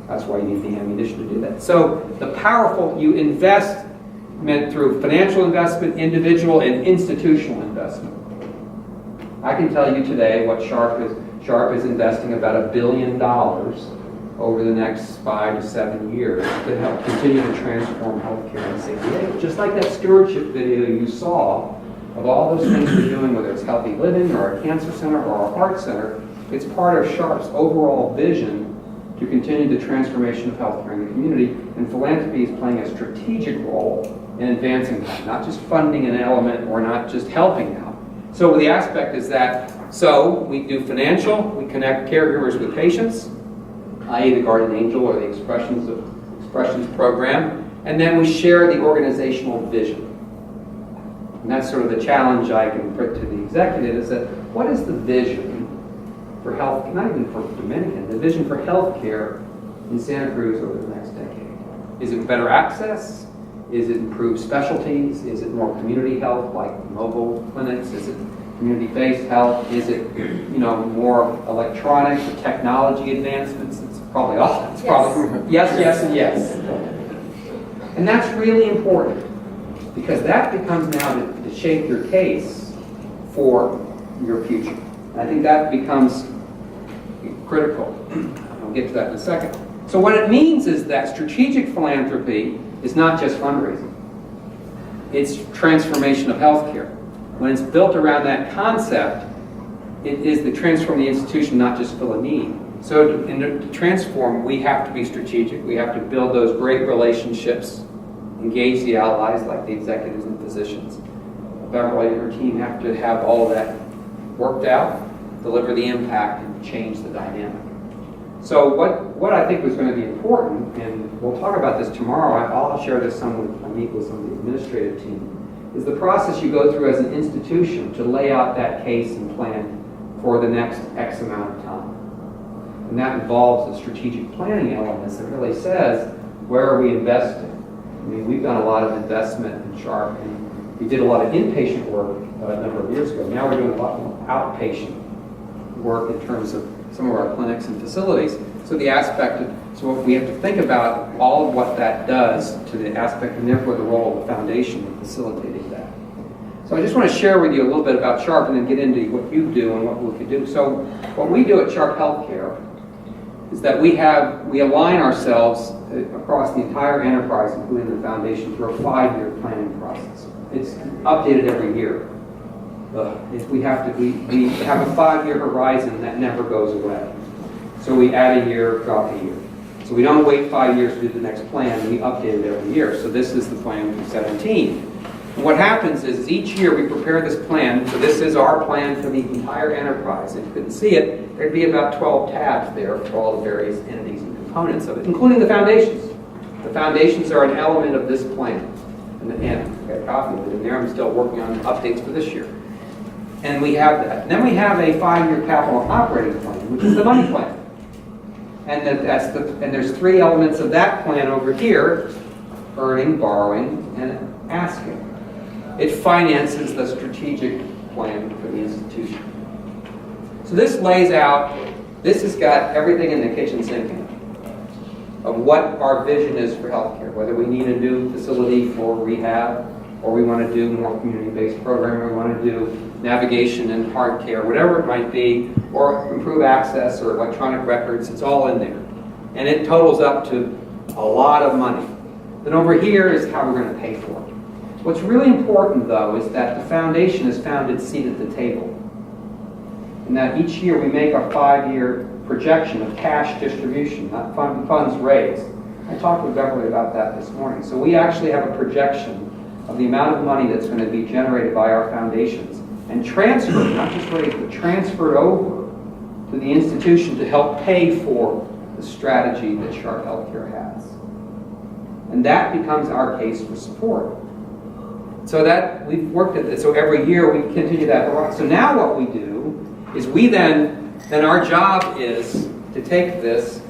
That's why you need the ammunition to do that. So the powerful, you invest meant through financial investment, individual and institutional investment. I can tell you today what Sharp is. Sharp is investing about $1 billion over the next 5 to 7 years to help continue to transform healthcare in San Diego. Just like that stewardship video you saw of all those things we're doing, whether it's healthy living or a cancer center or a heart center, it's part of Sharp's overall vision to continue the transformation of healthcare in the community, and philanthropy is playing a strategic role in advancing that, not just funding an element or not just helping out. So the aspect is that, so we do financial, we connect caregivers with patients, i.e. the Guardian Angel or the Expressions program, and then we share the organizational vision. And that's sort of the challenge I can put to the executive is that what is the vision for health, not even for Dominican, the vision for healthcare in Santa Cruz over the next decade? Is it better access? Is it improved specialties? Is it more community health like mobile clinics? Is it community-based health? Is it, more electronic or technology advancements? It's probably all. It's probably yes, yes, and yes. And that's really important because that becomes now to shape your case for your future. And I think that becomes critical. I'll get to that in a second. So what it means is that strategic philanthropy is not just fundraising. It's transformation of healthcare. When it's built around that concept, it is the transform the institution, not just fill a need. So to transform, we have to be strategic. We have to build those great relationships, engage the allies like the executives and physicians. Beverly and her team have to have all of that worked out, deliver the impact, and change the dynamic. So what I think was going to be important, and we'll talk about this tomorrow, I'll share this some with, I meet with some of the administrative team, is the process you go through as an institution to lay out that case and plan for the next X amount of time. And that involves a strategic planning element that really says, where are we investing? I mean, we've done a lot of investment in Sharp, and we did a lot of inpatient work a number of years ago. Now we're doing a lot more outpatient work in terms of some of our clinics and facilities. So the aspect of, so we have to think about all of what that does to the aspect and therefore the role of the foundation in facilitating that. So I just want to share with you a little bit about Sharp and then get into what you do and what we can do. So what we do at Sharp Healthcare is that we align ourselves across the entire enterprise, including the foundation, through a 5-year planning process. It's updated every year. We have a 5-year horizon that never goes away. So we add a year, drop a year. So we don't wait 5 years to do the next plan, we update it every year. So this is the plan for 17. And what happens is each year we prepare this plan, so this is our plan for the entire enterprise. If you couldn't see it, there'd be about 12 tabs there for all the various entities and components of it, including the foundations. The foundations are an element of this plan. And I've got a copy of it in there, I'm still working on updates for this year. And we have that. And then we have a 5-year capital operating plan, which is the money plan. And and there's 3 elements of that plan over here: earning, borrowing, and asking. It finances the strategic plan for the institution. So this lays out, this has got everything in the kitchen sink in it, of what our vision is for healthcare, whether we need a new facility for rehab, or we want to do more community-based programming, or we want to do navigation and heart care, whatever it might be, or improve access or electronic records, it's all in there. And it totals up to a lot of money. Then over here is how we're going to pay for it. What's really important, though, is that the foundation has found its seat at the table. And that each year we make our 5-year projection of cash distribution, not funds raised. I talked with Beverly about that this morning. So we actually have a projection of the amount of money that's going to be generated by our foundations and transferred, not just raised, but transferred over to the institution to help pay for the strategy that Sharp Healthcare has. And that becomes our case for support. So that we've worked at this. So every year we continue that. So now what we do is we then our job is to take this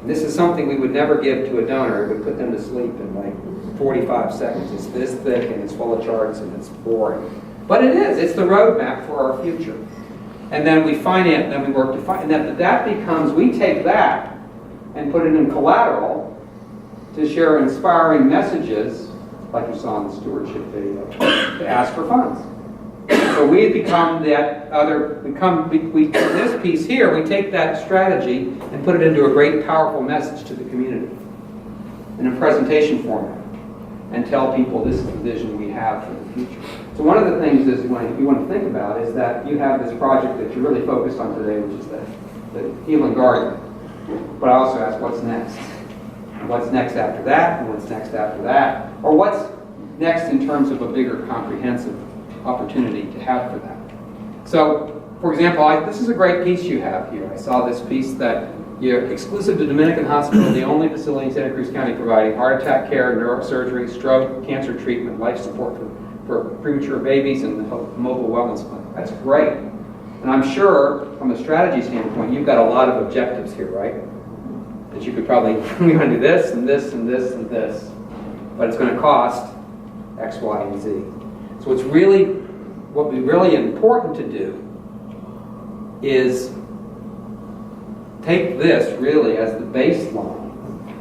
This is something we would never give to a donor. It would put them to sleep in like 45 seconds. It's this thick and it's full of charts and it's boring. But it is. It's the roadmap for our future. And then we finance, and then we work to finance. And that becomes, we take that and put it in collateral to share inspiring messages, like you saw in the stewardship video, to ask for funds. So we become that other, in this piece here, we take that strategy and put it into a great, powerful message to the community in a presentation format and tell people this is the vision we have for the future. So one of the things is you want to think about is that you have this project that you're really focused on today, which is the Healing Garden. But I also ask, what's next? And what's next after that? And what's next after that? Or what's next in terms of a bigger, comprehensive opportunity to have for that? So, for example, this is a great piece you have here. I saw this piece that you're exclusive to Dominican Hospital, the only facility in Santa Cruz County providing heart attack care, neurosurgery, stroke, cancer treatment, life support for premature babies, and the mobile wellness clinic. That's great. And I'm sure, from a strategy standpoint, you've got a lot of objectives here, right? That you could probably, we're going to do this, and this, and this, and this. But it's going to cost X, Y, and Z. So what would be really important to do is take this really as the baseline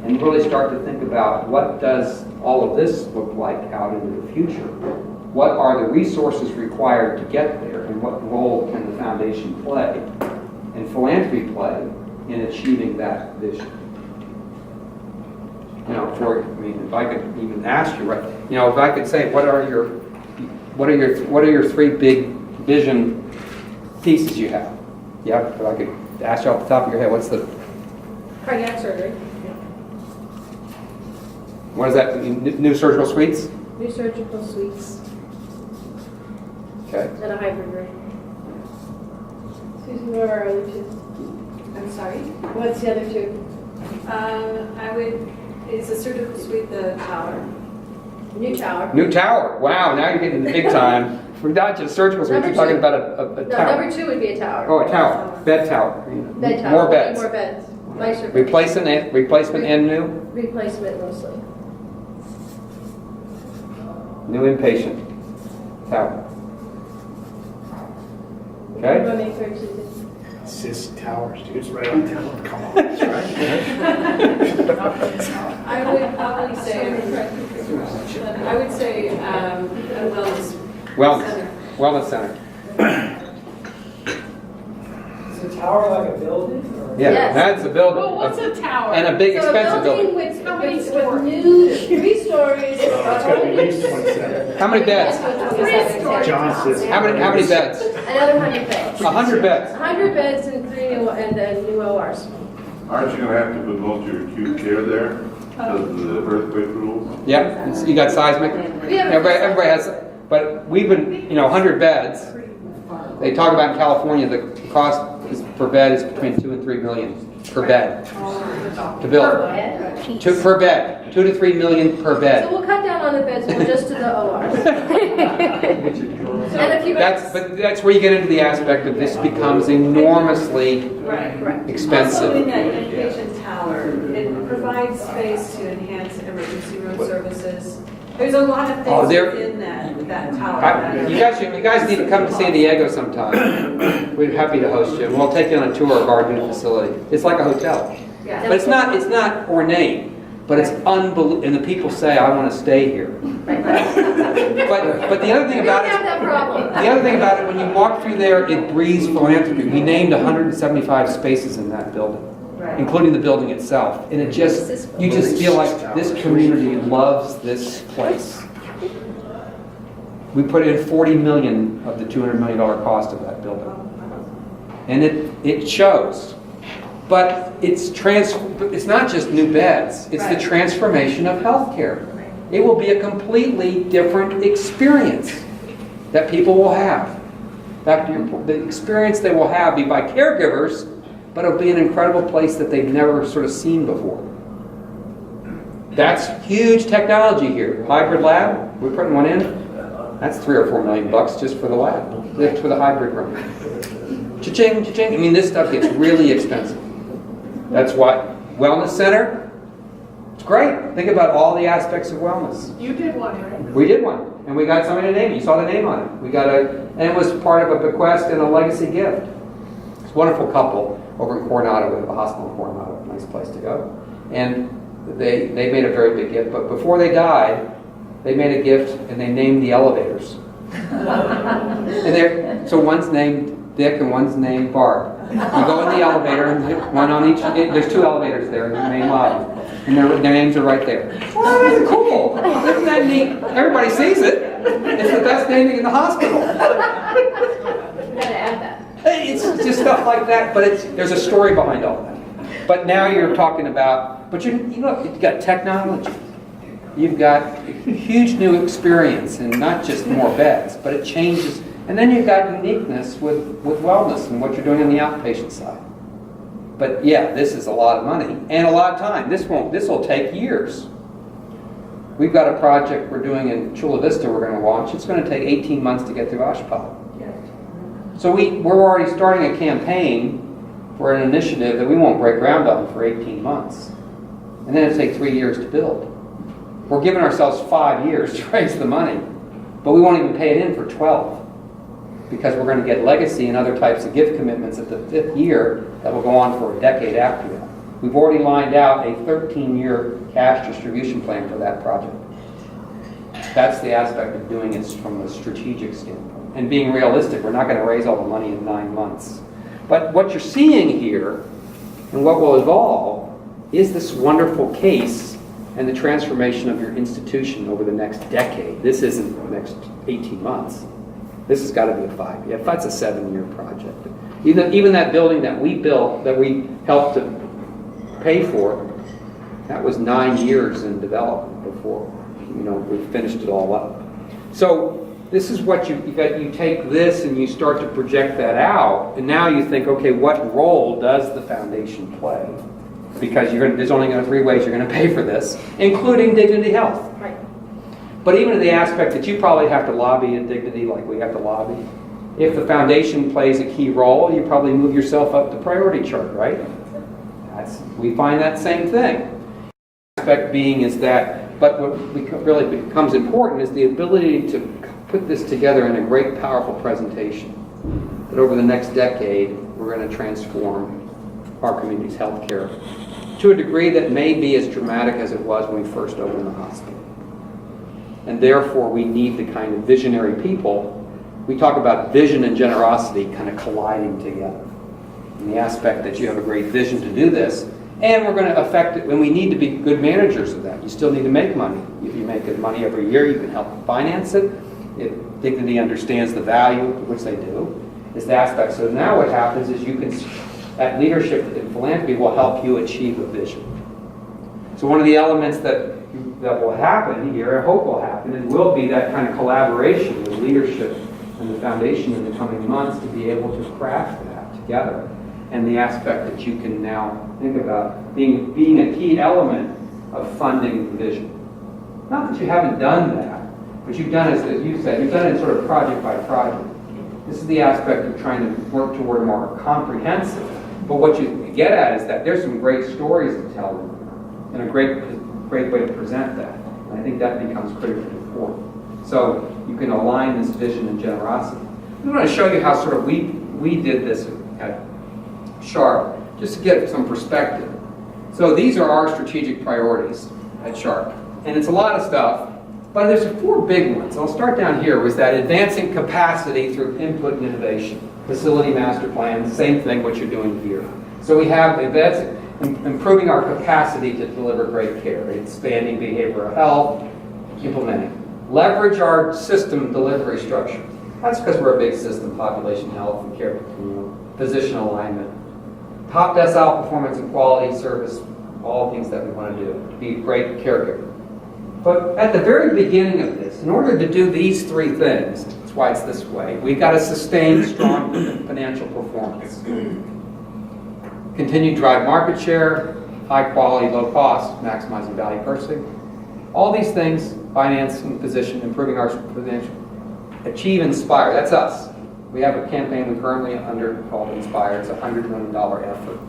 and really start to think about what does all of this look like out into the future? What are the resources required to get there, and what role can the foundation play and philanthropy play in achieving that vision? You know, if I could even ask you, right? You know, if I could say, what are your three big vision pieces you have? Yeah, if I could ask you off the top of your head, what's the Cardiac surgery, what is that? New surgical suites? new surgical suites, Okay. and a hybrid room. Susan, where are the two? I'm sorry? What's the other two? Is a surgical suite the tower? New tower. New tower. Wow, now you're getting the big time. We're not just surgical suites, we're talking about a No, tower. number two would be a tower. Oh, a tower. Bed tower. Bed tower. More We need beds. More beds. Nicer beds. Replacement and new? Replacement mostly. New inpatient tower. What Okay? do I make third, Susan? Sis Towers, dude, it's right on town. Come on. I would probably say, a wellness center. Wellness center. Is the tower like a building? Or? Yeah, Yes. that's a building. Well, what's a tower? And a big expensive So a building. building How many with stories? new 3 stories. It's got at least 27. How many beds? 3 stories. John says. How many beds? Another 100 beds. 100 beds. 100 beds and 3 new, and then new ORs. Aren't you gonna have to put most of your acute care there because of the earthquake rules? Yep, you got seismic. We have Everybody has, but we've been, 100 beds. They talk about in California, the cost per bed is between 2 and 3 million per bed to build. Per bed, 2 to 3 million per So bed. we'll cut down on the beds and we'll just do the ORs. And a few But that's where you get into the aspect of this becomes enormously Correct. expensive. Also in that inpatient tower, it provides space to enhance emergency room services. There's a lot of Oh, things there- within that tower. You guys need to come to San Diego sometime. We're happy to host you. And we'll take you on a tour of our new facility. It's like a hotel. Yeah. But it's not ornate, but it's unbelievable. And the people say, I want to stay here. But the other thing We about don't have it, that problem. the other thing about it, when you walk through there, it breathes philanthropy. We named 175 spaces in that building, including the building itself. And it just, you just feel like this community loves this place. We put in 40 million of the $200 million cost of that building. And it shows. But it's not just new beds, it's the transformation of healthcare. It will be a completely different experience that people will have. The experience they will have be by caregivers, but it'll be an incredible place that they've never sort of seen before. That's huge technology here. Hybrid lab, we're putting one in. That's $3 or $4 million just for the lab, just for the hybrid room. Cha-ching, cha-ching. I mean, this stuff gets really expensive. That's why Wellness center, it's great. Think about all the aspects of wellness. You did one, right? We did one, and we got somebody to name it. You saw the name on it. And it was part of a bequest and a legacy gift. It's a wonderful couple over in Coronado. We have a hospital in Coronado, nice place to go. And they made a very big gift, but before they died, they made a gift and they named the elevators. So one's named Dick and one's named Barb. You go in the elevator, and one on each. There's 2 elevators there in the main lobby, and their names are right there. Oh, that's cool! Isn't that neat? Everybody sees it. It's the best naming in the hospital. You gotta add that. It's just stuff like that, but there's a story behind all that. But now you're talking about, you've got technology. You've got huge new experience, and not just more beds, but it changes. And then you've got uniqueness with wellness and what you're doing on the outpatient side. But yeah, this is a lot of money and a lot of time. This will take years. We've got a project we're doing in Chula Vista we're going to launch. It's going to take 18 months to get through Oshkosh. So we're already starting a campaign for an initiative that we won't break ground on for 18 months. And then it'll take 3 years to build. We're giving ourselves 5 years to raise the money, but we won't even pay it in for 12 because we're going to get legacy and other types of gift commitments at the 5th year that will go on for a decade after that. We've already lined out a 13-year cash distribution plan for that project. That's the aspect of doing it from a strategic standpoint. And being realistic, we're not going to raise all the money in 9 months. But what you're seeing here, and what will evolve, is this wonderful case and the transformation of your institution over the next decade. This isn't the next 18 months. This has got to be a 5 year. That's a 7-year project. Even that building that we built, that we helped to pay for, that was 9 years in development before we finished it all up. So this is what you take this and you start to project that out, and now you think, okay, what role does the foundation play? Because there's only going to 3 ways you're going to pay for this, including Dignity Health. Right. But even in the aspect that you probably have to lobby at Dignity like we have to lobby, if the foundation plays a key role, you probably move yourself up the priority chart, right? We find that same thing. The aspect being is that, but what really becomes important is the ability to put this together in a great, powerful presentation. That over the next decade, we're going to transform our community's health care to a degree that may be as dramatic as it was when we first opened the hospital. And therefore, we need the kind of visionary people. We talk about vision and generosity kind of colliding together. In the aspect that you have a great vision to do this, and we're going to affect it when we need to be good managers of that. You still need to make money. If you make good money every year, you can help finance it. If Dignity understands the value, which they do, is the aspect. So now what happens is that leadership in philanthropy will help you achieve a vision. So one of the elements that will happen here, I hope will happen, and will be that kind of collaboration with leadership and the foundation in the coming months to be able to craft that together. And the aspect that you can now think about being a key element of funding the vision. Not that you haven't done that, but you've done it, as you said, you've done it sort of project by project. This is the aspect of trying to work toward more comprehensive. But what you get at is that there's some great stories to tell and a great way to present that. And I think that becomes critically important. So you can align this vision and generosity. I'm going to show you how sort of we did this at Sharp, just to get some perspective. So these are our strategic priorities at Sharp. And it's a lot of stuff, but there's 4 big ones. I'll start down here with that advancing capacity through input and innovation. Facility master plan, same thing what you're doing here. So we have improving our capacity to deliver great care, expanding behavioral health, implementing. Leverage our system delivery structure. That's because we're a big system, population health and care continuum, physician alignment. Top decile performance and quality service, all things that we want to do, to be a great caregiver. But at the very beginning of this, in order to do these 3 things, that's why it's this way, we've got to sustain strong financial performance. Continue to drive market share, high quality, low cost, maximizing value purchasing. All these things, finance and position, improving our financial, achieve Inspire, that's us. We have a campaign we currently under called Inspire. It's a $100 million effort.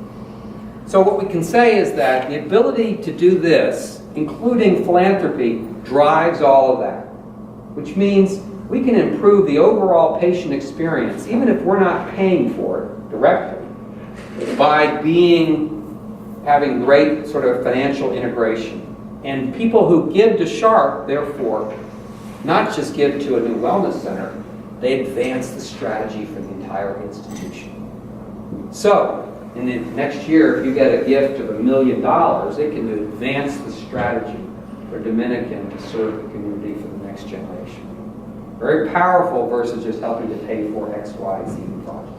So what we can say is that the ability to do this, including philanthropy, drives all of that, which means we can improve the overall patient experience, even if we're not paying for it directly, by having great sort of financial integration. And people who give to Sharp, therefore, not just give to a new wellness center, they advance the strategy for the entire institution. So, in the next year, if you get a gift of $1 million, it can advance the strategy for Dominican to serve the community for the next generation. Very powerful versus just helping to pay for X, Y, Z project.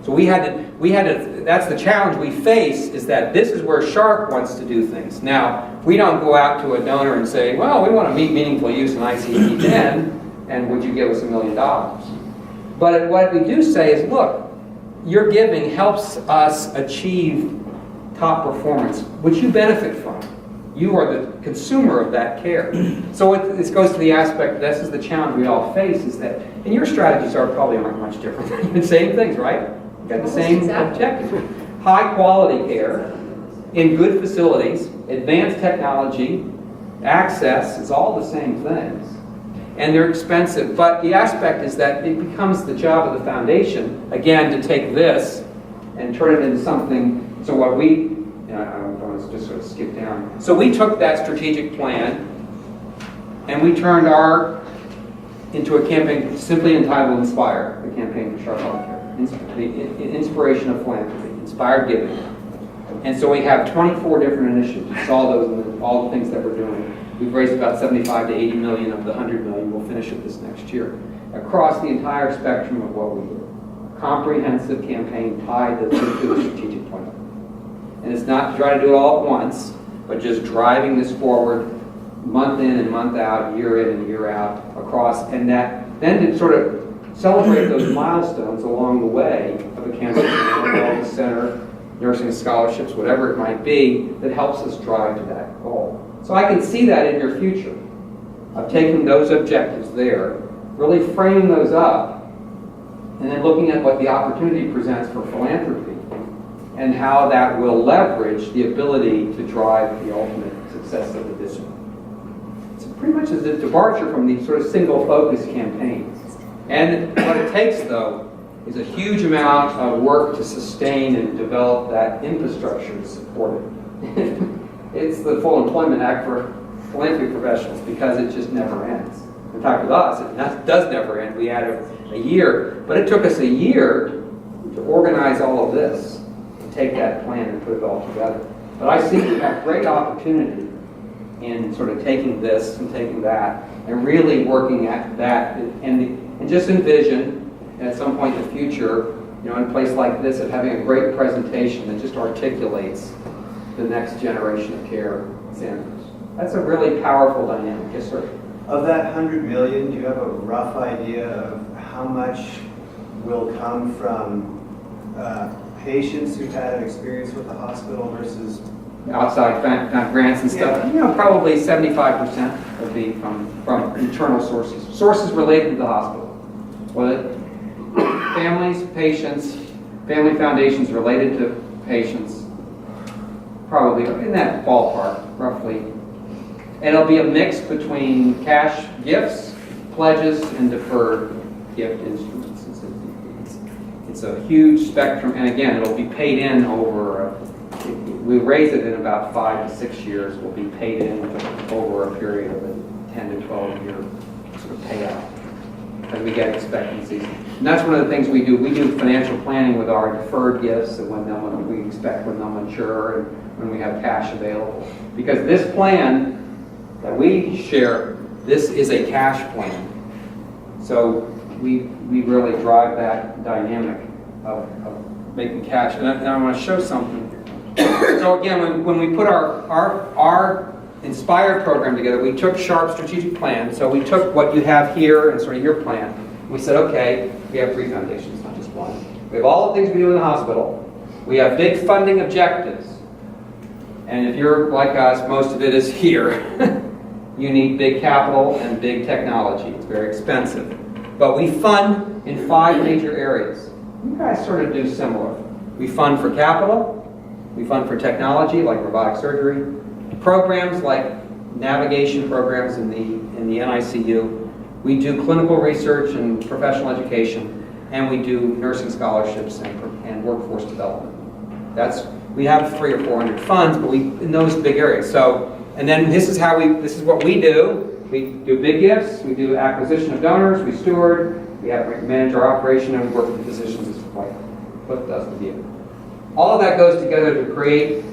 So we had to, that's the challenge we face, is that this is where Sharp wants to do things. Now, we don't go out to a donor and say, well, we want to meet meaningful use in ICD-10, and would you give us $1 million? But what we do say is, look, your giving helps us achieve top performance, which you benefit from. You are the consumer of that care. So this goes to the aspect, this is the challenge we all face, is that, and your strategies probably aren't much different. The same things, right? You got the same objective. High quality care, in good facilities, advanced technology, access, it's all the same things. And they're expensive, but the aspect is that it becomes the job of the foundation, again, to take this and turn it into something. So what I'm going to just sort of skip down. So we took that strategic plan and we turned into a campaign simply entitled Inspire, the campaign for Sharp Healthcare. The inspiration of philanthropy, inspired giving. And so we have 24 different initiatives. You saw those in all the things that we're doing. We've raised about 75 to 80 million of the 100 million. We'll finish it this next year. Across the entire spectrum of what we do. Comprehensive campaign tied to the strategic plan. And it's not to try to do it all at once, but just driving this forward month in and month out, year in and year out, across, and that then to sort of celebrate those milestones along the way of a cancer wellness center, nursing scholarships, whatever it might be, that helps us drive to that goal. So I can see that in your future, of taking those objectives there, really framing those up, and then looking at what the opportunity presents for philanthropy, and how that will leverage the ability to drive the ultimate success of the discipline. It's pretty much as a departure from these sort of single-focus campaigns. And what it takes, though, is a huge amount of work to sustain and develop that infrastructure to support it. It's the Full Employment Act for philanthropy professionals, because it just never ends. In fact, with us, it does never end. We had a year, but it took us a year to organize all of this, to take that plan and put it all together. But I see we have great opportunity in sort of taking this and taking that and really working at that, and just envision at some point in the future, in a place like this, of having a great presentation that just articulates the next generation of care centers. That's a really powerful dynamic. Yes, sir. Of that 100 million, do you have a rough idea of how much will come from patients who've had an experience with the hospital versus outside grants and stuff? Yeah. Probably 75% would be from internal sources related to the hospital. Whether families, patients, family foundations related to patients, probably in that ballpark, roughly. And it'll be a mix between cash gifts, pledges, and deferred gift instruments. It's a huge spectrum, and again, it'll be paid in over, we raise it in about 5 to 6 years. Will be paid in over a period of a 10 to 12 year sort of payout as we get expectancies. And that's one of the things we do. We do financial planning with our deferred gifts, and when we expect when they'll mature, and when we have cash available. Because this plan that we share, this is a cash plan. So we really drive that dynamic of making cash. And I want to show something. So again, when we put our Inspire program together, we took Sharp strategic plan. So we took what you have here and sort of your plan. We said, okay, we have 3 foundations, not just one. We have all the things we do in the hospital. We have big funding objectives. And if you're like us, most of it is here. You need big capital and big technology. It's very expensive. But we fund in 5 major areas. You guys sort of do similar. We fund for capital, We fund for technology like robotic surgery, programs like navigation programs in the NICU. We do clinical research and professional education, and we do nursing scholarships and workforce development. We have 300 or 400 funds, but in those big areas. So, and then this is what we do. We do big gifts, we do acquisition of donors, we steward, we manage our operation, and we work with physicians like Cliff does with you. All of that goes together to create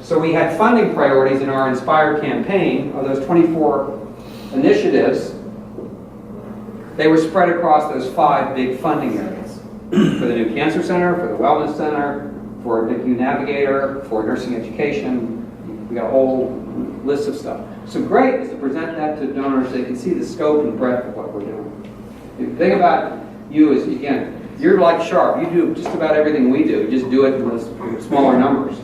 so we had funding priorities in our Inspire campaign of those 24 initiatives. They were spread across those 5 big funding areas. For the new cancer center, for the wellness center, for NICU Navigator, for nursing education. We got a whole list of stuff. So great is to present that to donors so they can see the scope and breadth of what we're doing. The thing about you is, again, you're like Sharp. You do just about everything we do. You just do it in those smaller numbers.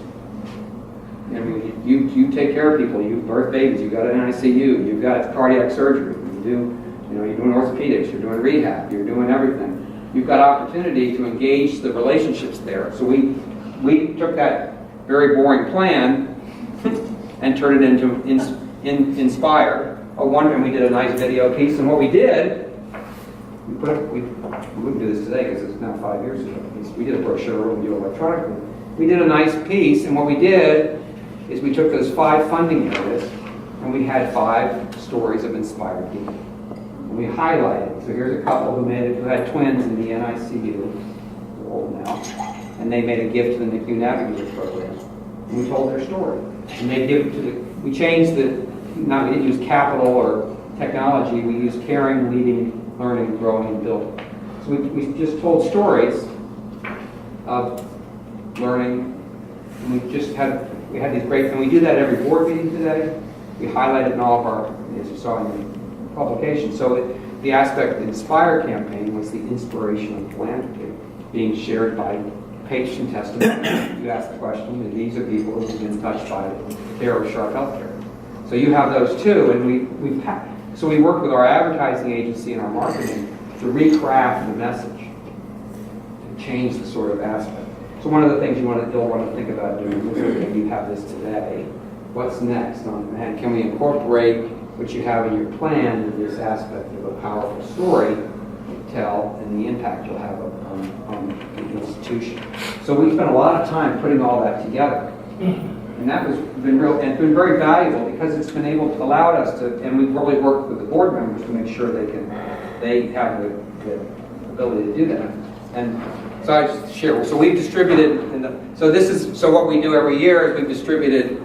I mean, you take care of people. You birth babies. You've got an ICU. You've got cardiac surgery. You're doing orthopedics. You're doing rehab. You're doing everything. You've got opportunity to engage the relationships there. So we took that very boring plan and turned it into Inspire. And we did a nice video piece. And what we did, we wouldn't do this today because it's now 5 years ago. We did a brochure, we do it electronically. We did a nice piece, and what we did is we took those 5 funding areas and we had 5 stories of inspired people. And we highlighted. So here's a couple who had twins in the NICU, they're old now, and they made a gift to the NICU Navigator program. And we told their story. And they give we changed we didn't use capital or technology, we used caring, leading, learning, growing, and building. So we just told stories of learning, and we had these great, and we do that every board meeting today. We highlight it in all of our, as you saw in the publication. So the aspect of the Inspire campaign was the inspiration of philanthropy being shared by patient testimony. You asked the question, and these are people who have been touched by the care of Sharp Healthcare. So you have those too, and so we work with our advertising agency and our marketing to recraft the message, to change the sort of aspect. So one of the things you'll want to think about doing is, you have this today, what's next? And can we incorporate what you have in your plan with this aspect of a powerful story to tell and the impact you'll have on the institution? So we spent a lot of time putting all that together. And that has been been very valuable because it's been allowed us to, and we've really worked with the board members to make sure they have the ability to do that. And so I just share. So we've distributed, so what we do every year is we've distributed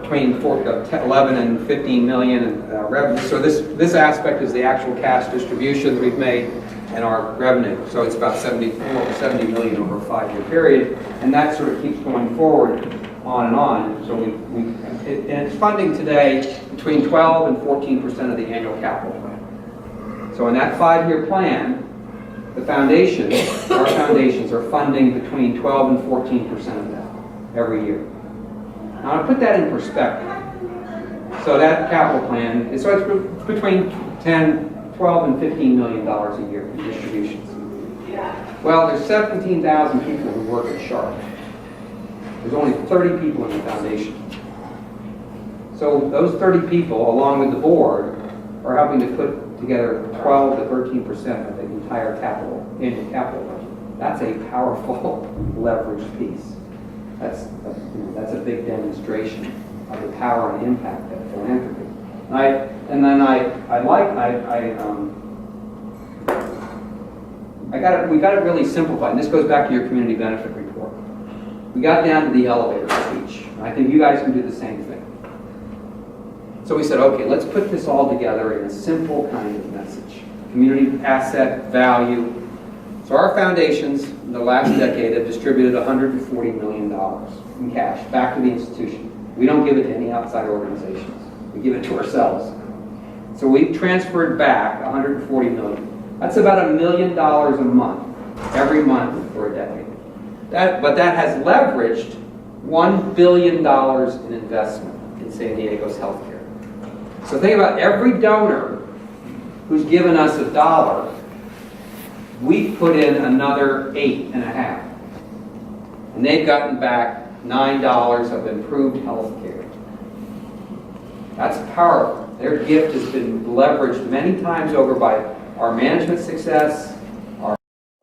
between 11 and 15 million in revenue. So this aspect is the actual cash distribution that we've made and our revenue. So it's about 70 million over a 5-year period, and that sort of keeps going forward on and on. So and it's funding today between 12 and 14% of the annual capital plan. So in that 5-year plan, our foundations are funding between 12 and 14% of that every year. Now I put that in perspective. So that capital plan it's between 12 and $15 million a year in distributions. Well, there's 17,000 people who work at Sharp. There's only 30 people in the foundation. So those 30 people, along with the board, are helping to put together 12 to 13% of the entire annual capital budget. That's a powerful leveraged piece. That's a big demonstration of the power and impact of philanthropy. We got it really simplified, and this goes back to your community benefit report. We got down to the elevator speech. I think you guys can do the same thing. So we said, okay, let's put this all together in a simple kind of message. Community asset, value. So our foundations in the last decade have distributed $140 million in cash back to the institution. We don't give it to any outside organizations. We give it to ourselves. So we've transferred back $140 million. That's about $1 million a month, every month for a decade. But that has leveraged $1 billion in investment in San Diego's healthcare. So think about every donor who's given us $1, we put in another 8.5. And they've gotten back $9 of improved health care. That's powerful. Their gift has been leveraged many times over by our management success, our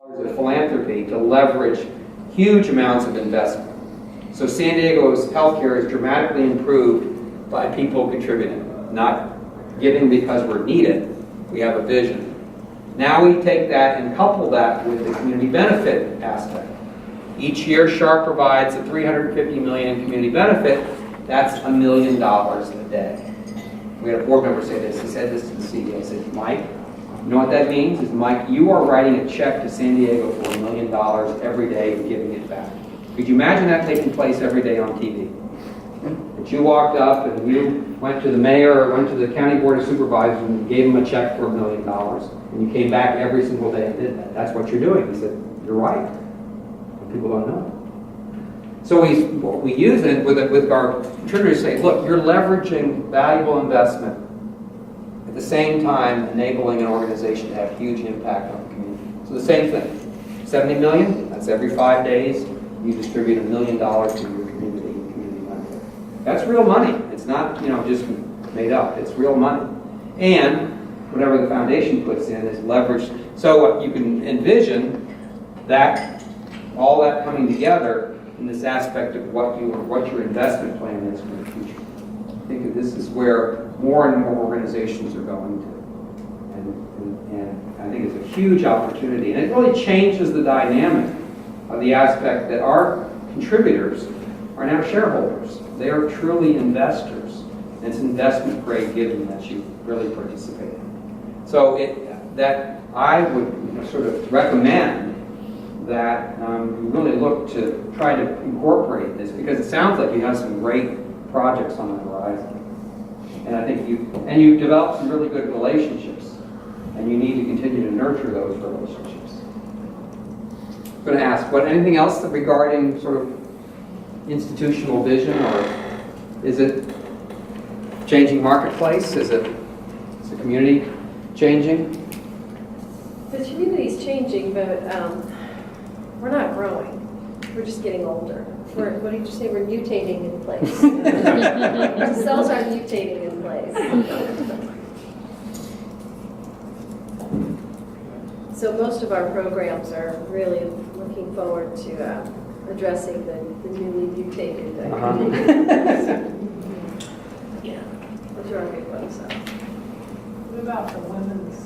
philanthropy to leverage huge amounts of investment. So San Diego's healthcare is dramatically improved by people contributing, not giving because we're needed. We have a vision. Now we take that and couple that with the community benefit aspect. Each year, Sharp provides a $350 million in community benefit. That's $1 million a day. We had a board member say this. He said this to the CEO. He said, Mike, you know what that means? Is Mike, you are writing a check to San Diego for $1 million every day and giving it back. Could you imagine that taking place every day on TV? That you walked up and you went to the mayor or went to the county board of supervisors and gave them a check for $1 million, and you came back every single day and did that. That's what you're doing. He said, you're right. But people don't know. So we use it with our contributors to say, look, you're leveraging valuable investment at the same time enabling an organization to have huge impact on the community. So the same thing, 70 million, that's every 5 days, you distribute $1 million to your community benefit. That's real money. It's not, just made up. It's real money. And whatever the foundation puts in is leveraged. So you can envision that, all that coming together in this aspect of what your investment plan is for the future. I think that this is where more and more organizations are going to. And I think it's a huge opportunity. And it really changes the dynamic of the aspect that our contributors are now shareholders. They are truly investors. And it's investment grade giving that you really participate in. So that I would sort of recommend that you really look to try to incorporate this, because it sounds like you have some great projects on the horizon. And I think you develop some really good relationships, and you need to continue to nurture those relationships. I'm going to ask, anything else regarding sort of institutional vision, or is it changing marketplace? Is the community changing? The community's changing, but we're not growing. We're just getting older. What did you say? We're mutating in place. The cells are mutating in place. So most of our programs are really looking forward to addressing the newly mutated Yeah, those are our big ones. What about the women's?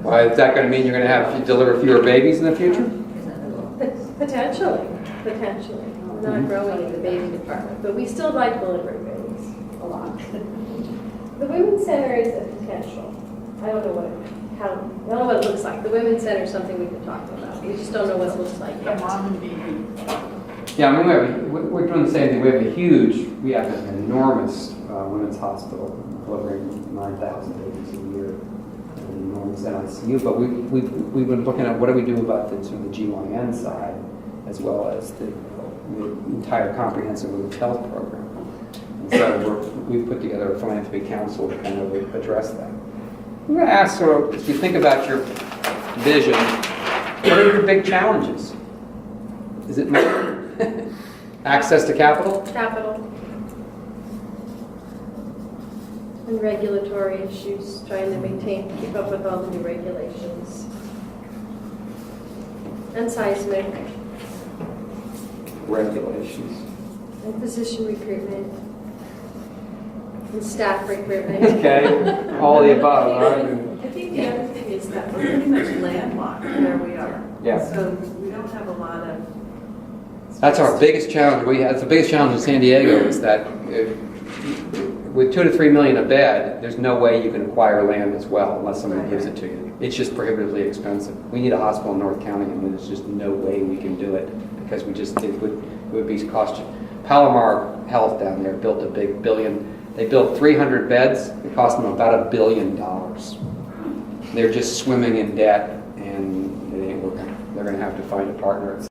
Why, is that going to mean you're going to have to deliver fewer babies in the future? Potentially. We're not growing in the baby department, but we still like delivery babies a lot. The Women's Center is a potential. I don't know what it looks like. The Women's Center is something we've been talking about. We just don't know what it looks like yet. Mom and baby. Yeah, I mean, we're doing the same thing. We have an enormous women's hospital delivering 9,000 babies a year. An enormous NICU, but we've been looking at what do we do about the GYN side, as well as the entire comprehensive women's health program. And so we've put together a philanthropy council to kind of address that. I'm going to ask, if you think about your vision, what are your big challenges? Is it access to capital? Capital. And regulatory issues, trying to keep up with all the new regulations. And seismic. Regulations. And physician recruitment. And staff recruitment. Okay, all the above. I think the other thing is that we're pretty much landlocked where we are. Yeah. So we don't have a lot of... That's our biggest challenge. That's the biggest challenge in San Diego is that with 2 to 3 million a bed, there's no way you can acquire land as well unless somebody gives it to you. It's just prohibitively expensive. We need a hospital in North County, and there's just no way we can do it because it would be cost. Palomar Health down there built a big they built 300 beds. It cost them about $1 billion. They're just swimming in debt, and it ain't working. They're going to have to find a partner.